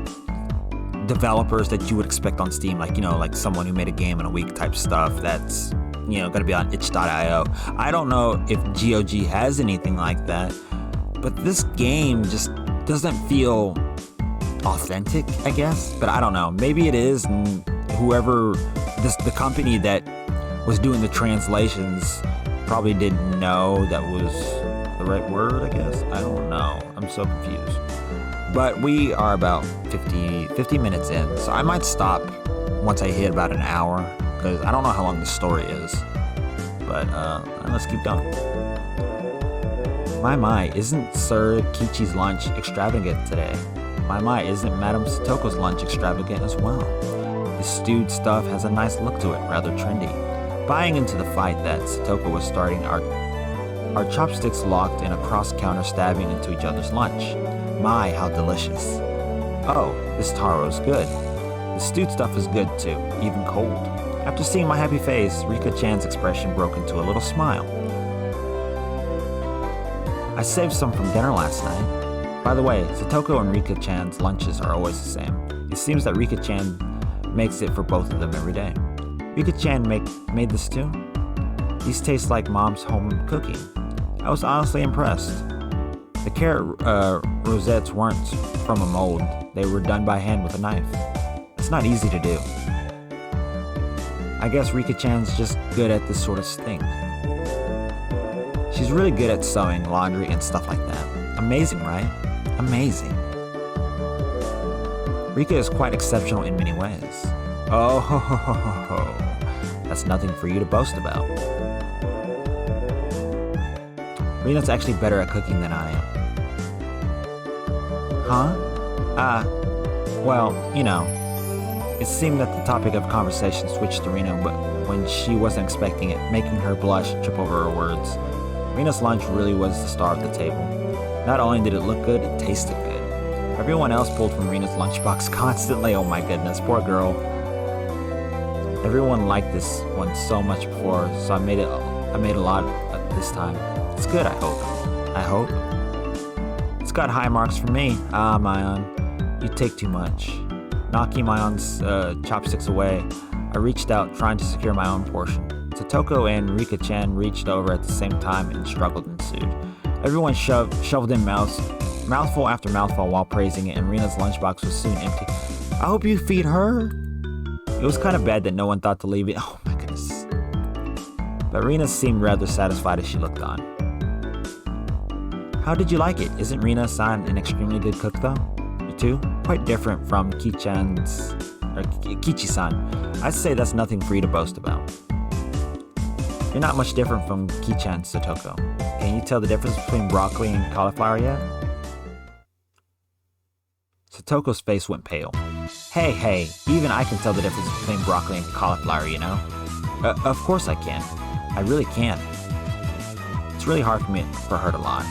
developers that you would expect on Steam, like, you know, like someone who made a game in a week type stuff that's, you know, gonna be on itch.io. I don't know if GOG has anything like that, but this game just doesn't feel authentic, I guess. But I don't know. Maybe it is, and the company that was doing the translations probably didn't know that was the right word, I guess. I don't know. I'm so confused. But we are about 50 minutes in, so I might stop once I hit about an hour, because I don't know how long the story is. But let's keep going. My, isn't Sir Kichi's lunch extravagant today? My, isn't Madame Satoko's lunch extravagant as well? The stewed stuff has a nice look to it, rather trendy. Buying into the fight that Satoko was starting, our chopsticks locked in a cross-counter stabbing into each other's lunch. My, how delicious. Oh, this taro is good. The stewed stuff is good too, even cold. After seeing my happy face, Rika-chan's expression broke into a little smile. I saved some from dinner last night. By the way, Satoko and Rika-chan's lunches are always the same. It seems that Rika-chan makes it for both of them every day. Rika-chan made this too? These taste like Mom's home cooking. I was honestly impressed. The carrot rosettes weren't from a mold. They were done by hand with a knife. It's not easy to do. I guess Rika-chan's just good at this sort of thing. She's really good at sewing, laundry, and stuff like that. Amazing, right? Amazing. Rika is quite exceptional in many ways. Oh ho ho ho ho ho. That's nothing for you to boast about. Rina's actually better at cooking than I am. Huh? Well, you know, it seemed that the topic of conversation switched to Rina when she wasn't expecting it, making her blush and trip over her words. Rina's lunch really was the star of the table. Not only did it look good, it tasted good. Everyone else pulled from Rina's lunchbox constantly. Oh my goodness, poor girl. Everyone liked this one so much before, so I made a lot this time. It's good, I hope. It's got high marks from me. Ah, Mayon, you take too much. Knocking Mayon's chopsticks away, I reached out, trying to secure my own portion. Satoko and Rika-chan reached over at the same time, and struggle ensued. Everyone shoveled in mouthful after mouthful while praising it, and Rina's lunchbox was soon empty. I hope you feed her. It was kind of bad that no one thought to leave it. Oh my goodness. But Rina seemed rather satisfied as she looked on. How did you like it? Isn't Rina-san an extremely good cook though? You too? Quite different from Kichi-san. I'd say that's nothing for you to boast about. You're not much different from Kichi-chan, Satoko. Can you tell the difference between broccoli and cauliflower yet? Satoko's face went pale. Hey, even I can tell the difference between broccoli and cauliflower, you know? Of course I can. I really can. It's really hard for her to lie.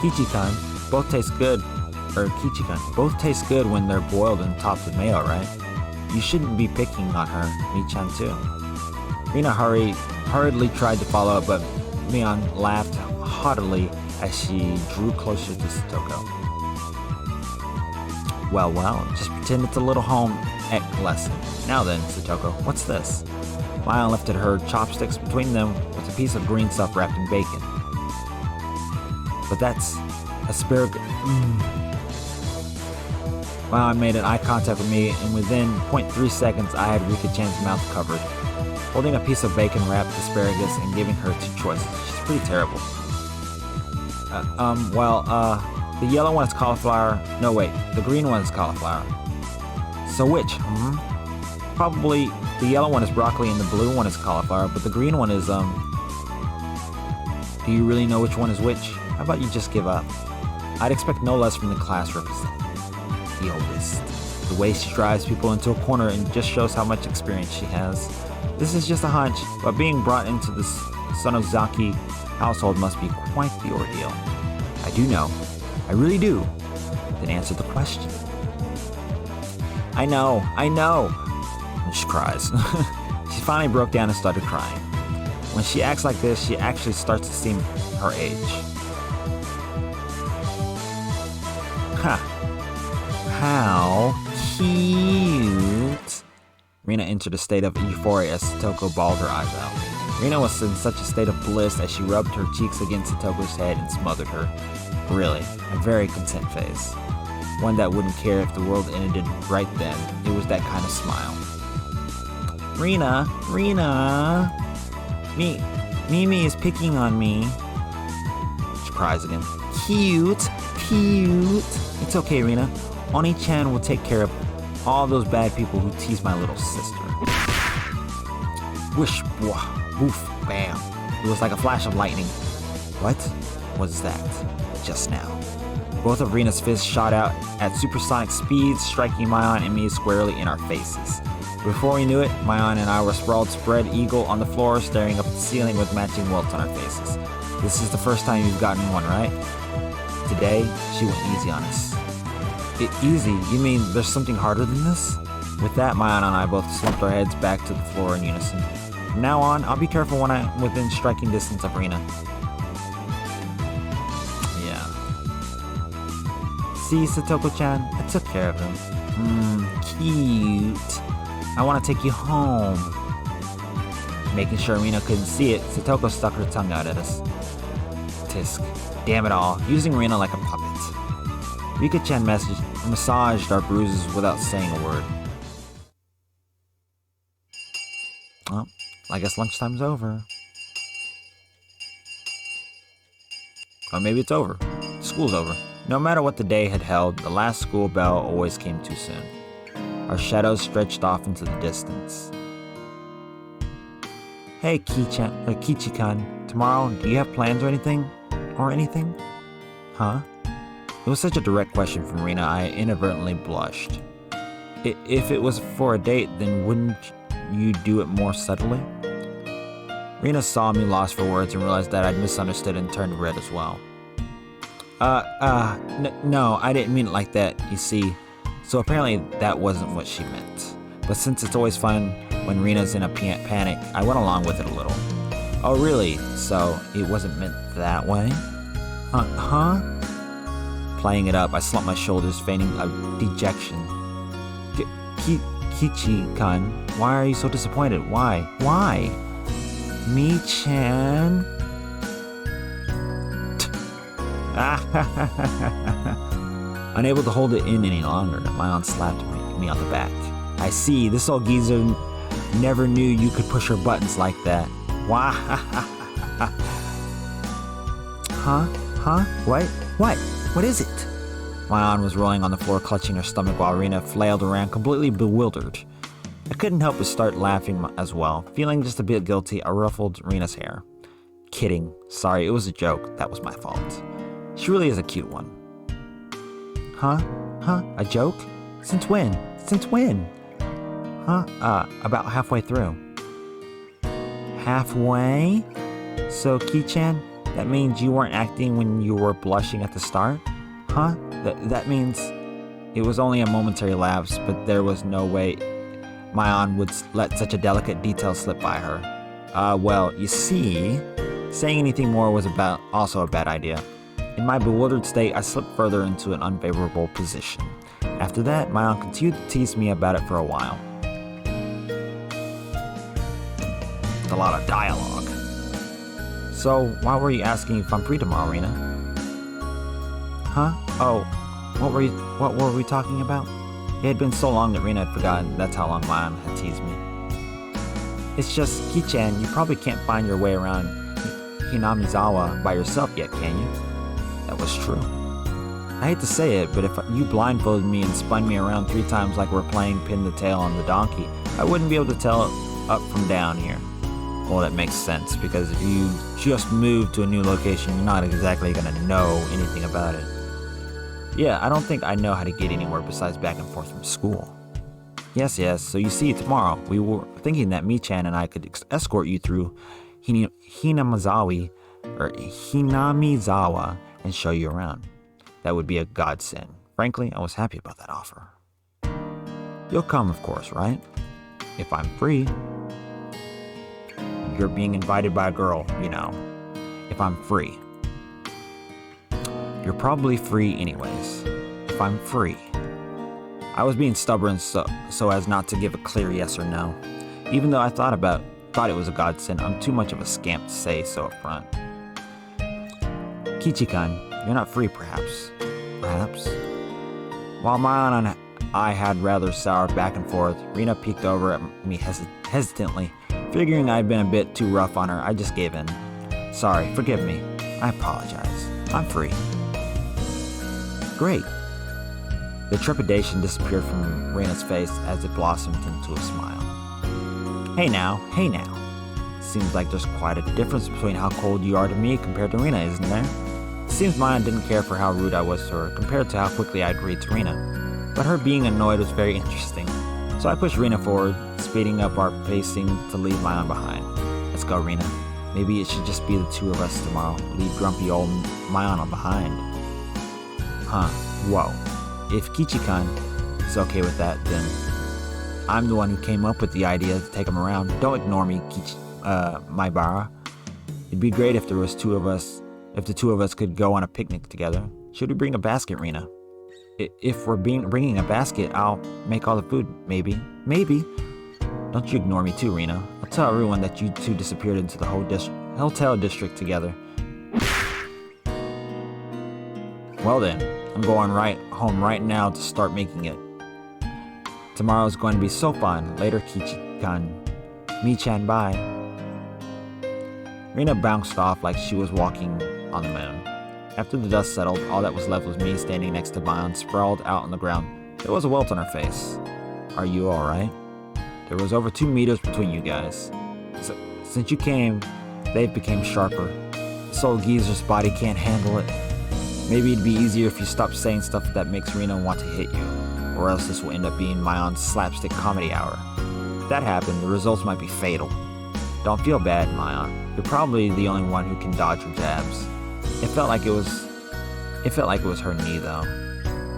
Kichi-kan, both taste good when they're boiled and topped with mayo, right? You shouldn't be picking on her, Mi-chan too. Rina hurriedly tried to follow up, but Mion laughed haughtily as she drew closer to Satoko. Well, just pretend it's a little home ec lesson. Now then, Satoko, what's this? Mion lifted her chopsticks. Between them was a piece of green stuff wrapped in bacon. But that's asparagus. Mion made an eye contact with me, and within 0.3 seconds, I had Rika-chan's mouth covered. Holding a piece of bacon-wrapped asparagus and giving her two choices. She's pretty terrible. The yellow one is cauliflower. No, wait, the green one is cauliflower. So which? Probably the yellow one is broccoli and the blue one is cauliflower, but the green one is, do you really know which one is which? How about you just give up? I'd expect no less from the class representative. The oldest. The way she drives people into a corner and just shows how much experience she has. This is just a hunch, but being brought into the Sonozaki household must be quite the ordeal. I do know. I really do. Then answer the question. I know. And she cries. She finally broke down and started crying. When she acts like this, she actually starts to seem her age. Ha! How cute! Rina entered a state of euphoria as Satoko bawled her eyes out. Rina was in such a state of bliss as she rubbed her cheeks against Satoko's head and smothered her. Really, a very content face. One that wouldn't care if the world ended right then. It was that kind of smile. Rina! Mimi is picking on me. She cries again. Cute! It's okay, Rina. Oni-chan will take care of all those bad people who tease my little sister. Whoosh, woof, bam. It was like a flash of lightning. What was that just now? Both of Rina's fists shot out at supersonic speeds, striking Mion and me squarely in our faces. Before we knew it, Mion and I were sprawled spread eagle on the floor, staring up at the ceiling with matching welts on our faces. This is the first time you've gotten one, right? Today, she went easy on us. Easy? You mean there's something harder than this? With that, Mion and I both slumped our heads back to the floor in unison. From now on, I'll be careful when I'm within striking distance of Rina. Yeah. See, Satoko-chan, I took care of him. Cute. I want to take you home. Making sure Rina couldn't see it, Satoko stuck her tongue out at us. Tisk. Damn it all, using Rina like a puppet. Rika-chan massaged our bruises without saying a word. Well, I guess lunchtime's over. Or maybe it's over. School's over. No matter what the day had held, the last school bell always came too soon. Our shadows stretched off into the distance. Hey, Kichi-kan, tomorrow, do you have plans or anything? Huh? It was such a direct question from Rina, I inadvertently blushed. If it was for a date, then wouldn't you do it more subtly? Rina saw me lost for words and realized that I'd misunderstood and turned red as well. No, I didn't mean it like that, you see. So apparently that wasn't what she meant. But since it's always fun when Rina's in a panic, I went along with it a little. Oh really? So it wasn't meant that way? Huh? Playing it up, I slumped my shoulders, feigning a dejection. Kichi-kan, why are you so disappointed? Why? Mi-chan? Unable to hold it in any longer, my aunt slapped me on the back. I see, this old geezer never knew you could push her buttons like that. Wah! Huh? What? What is it? My aunt was rolling on the floor, clutching her stomach while Rina flailed around, completely bewildered. I couldn't help but start laughing as well. Feeling just a bit guilty, I ruffled Rina's hair. Kidding. Sorry, it was a joke. That was my fault. She really is a cute one. Huh? A joke? Since when? Huh? About halfway through. Halfway? So, Ki-chan, that means you weren't acting when you were blushing at the start? Huh? That means it was only a momentary lapse, but there was no way Mayan would let such a delicate detail slip by her. Well, you see, saying anything more was also a bad idea. In my bewildered state, I slipped further into an unfavorable position. After that, my aunt continued to tease me about it for a while. A lot of dialogue. So, why were you asking if I'm free tomorrow, Rena? Huh? Oh, what were we talking about? It had been so long that Rena had forgotten that's how long my aunt had teased me. It's just, Ki-chan, you probably can't find your way around Hinamizawa by yourself yet, can you? That was true. I hate to say it, but if you blindfolded me and spun me around 3 times like we're playing pin the tail on the donkey, I wouldn't be able to tell up from down here. Well, that makes sense, because if you just moved to a new location, you're not exactly going to know anything about it. Yeah, I don't think I know how to get anywhere besides back and forth from school. Yes, so you see, tomorrow, we were thinking that Mi-chan and I could escort you through Hinamizawa and show you around. That would be a godsend. Frankly, I was happy about that offer. You'll come, of course, right? If I'm free. You're being invited by a girl, you know. If I'm free. You're probably free anyways. If I'm free. I was being stubborn so as not to give a clear yes or no. Even though I thought it was a godsend, I'm too much of a scamp to say so up front. Kichi-kun, you're not free, perhaps. Perhaps. While Mayan and I had rather sour back and forth, Rena peeked over at me hesitantly. Figuring I'd been a bit too rough on her, I just gave in. Sorry, forgive me. I apologize. I'm free. Great. The trepidation disappeared from Rena's face as it blossomed into a smile. Hey now. Seems like there's quite a difference between how cold you are to me compared to Rena, isn't there? It seems Mayan didn't care for how rude I was to her compared to how quickly I agreed to Rena. But her being annoyed was very interesting. So I pushed Rena forward, speeding up our pacing to leave Mayan behind. Let's go, Rena. Maybe it should just be the 2 of us tomorrow. Leave grumpy old Mayan behind. Huh. Whoa. If Kichi-kun is okay with that, then I'm the one who came up with the idea to take him around. Don't ignore me, Maibara. It'd be great if the 2 of us could go on a picnic together. Should we bring a basket, Rena? If we're bringing a basket, I'll make all the food, maybe. Maybe. Don't you ignore me too, Rena. I'll tell everyone that you 2 disappeared into the hotel district together. Well then, I'm going home right now to start making it. Tomorrow's going to be so fun. Later, Kichi-kun. Mi-chan, bye. Rena bounced off like she was walking on the moon. After the dust settled, all that was left was me standing next to Mayan, sprawled out on the ground. There was a welt on her face. Are you alright? There was over 2 meters between you guys. Since you came, they've become sharper. This old geezer's body can't handle it. Maybe it'd be easier if you stopped saying stuff that makes Rena want to hit you, or else this will end up being Mayan's slapstick comedy hour. If that happened, the results might be fatal. Don't feel bad, Mayan. You're probably the only one who can dodge her jabs. It felt like it was her knee, though.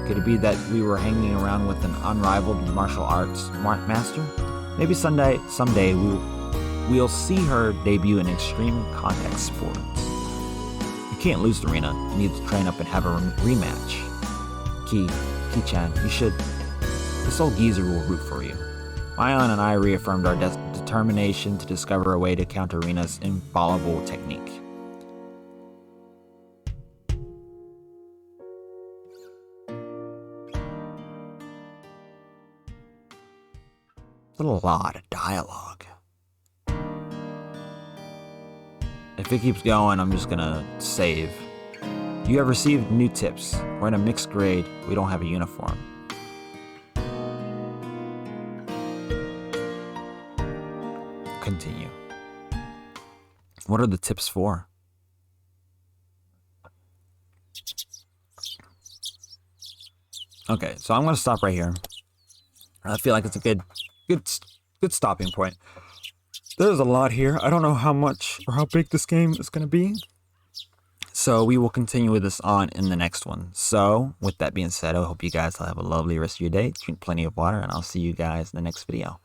Could it be that we were hanging around with an unrivaled martial arts master? Maybe someday we'll see her debut in extreme contact sports. You can't lose to Rena. You need to train up and have a rematch. Ki-chan, you should. This old geezer will root for you. Mayan and I reaffirmed our determination to discover a way to counter Rena's infallible technique. A lot of dialogue. If it keeps going, I'm just gonna save. You have received new tips. We're in a mixed grade. We don't have a uniform. Continue. What are the tips for? Okay, so I'm gonna stop right here. I feel like it's a good stopping point. There's a lot here. I don't know how much or how big this game is going to be. So we will continue with this on in the next one. So with that being said, I hope you guys will have a lovely rest of your day. Drink plenty of water, and I'll see you guys in the next video.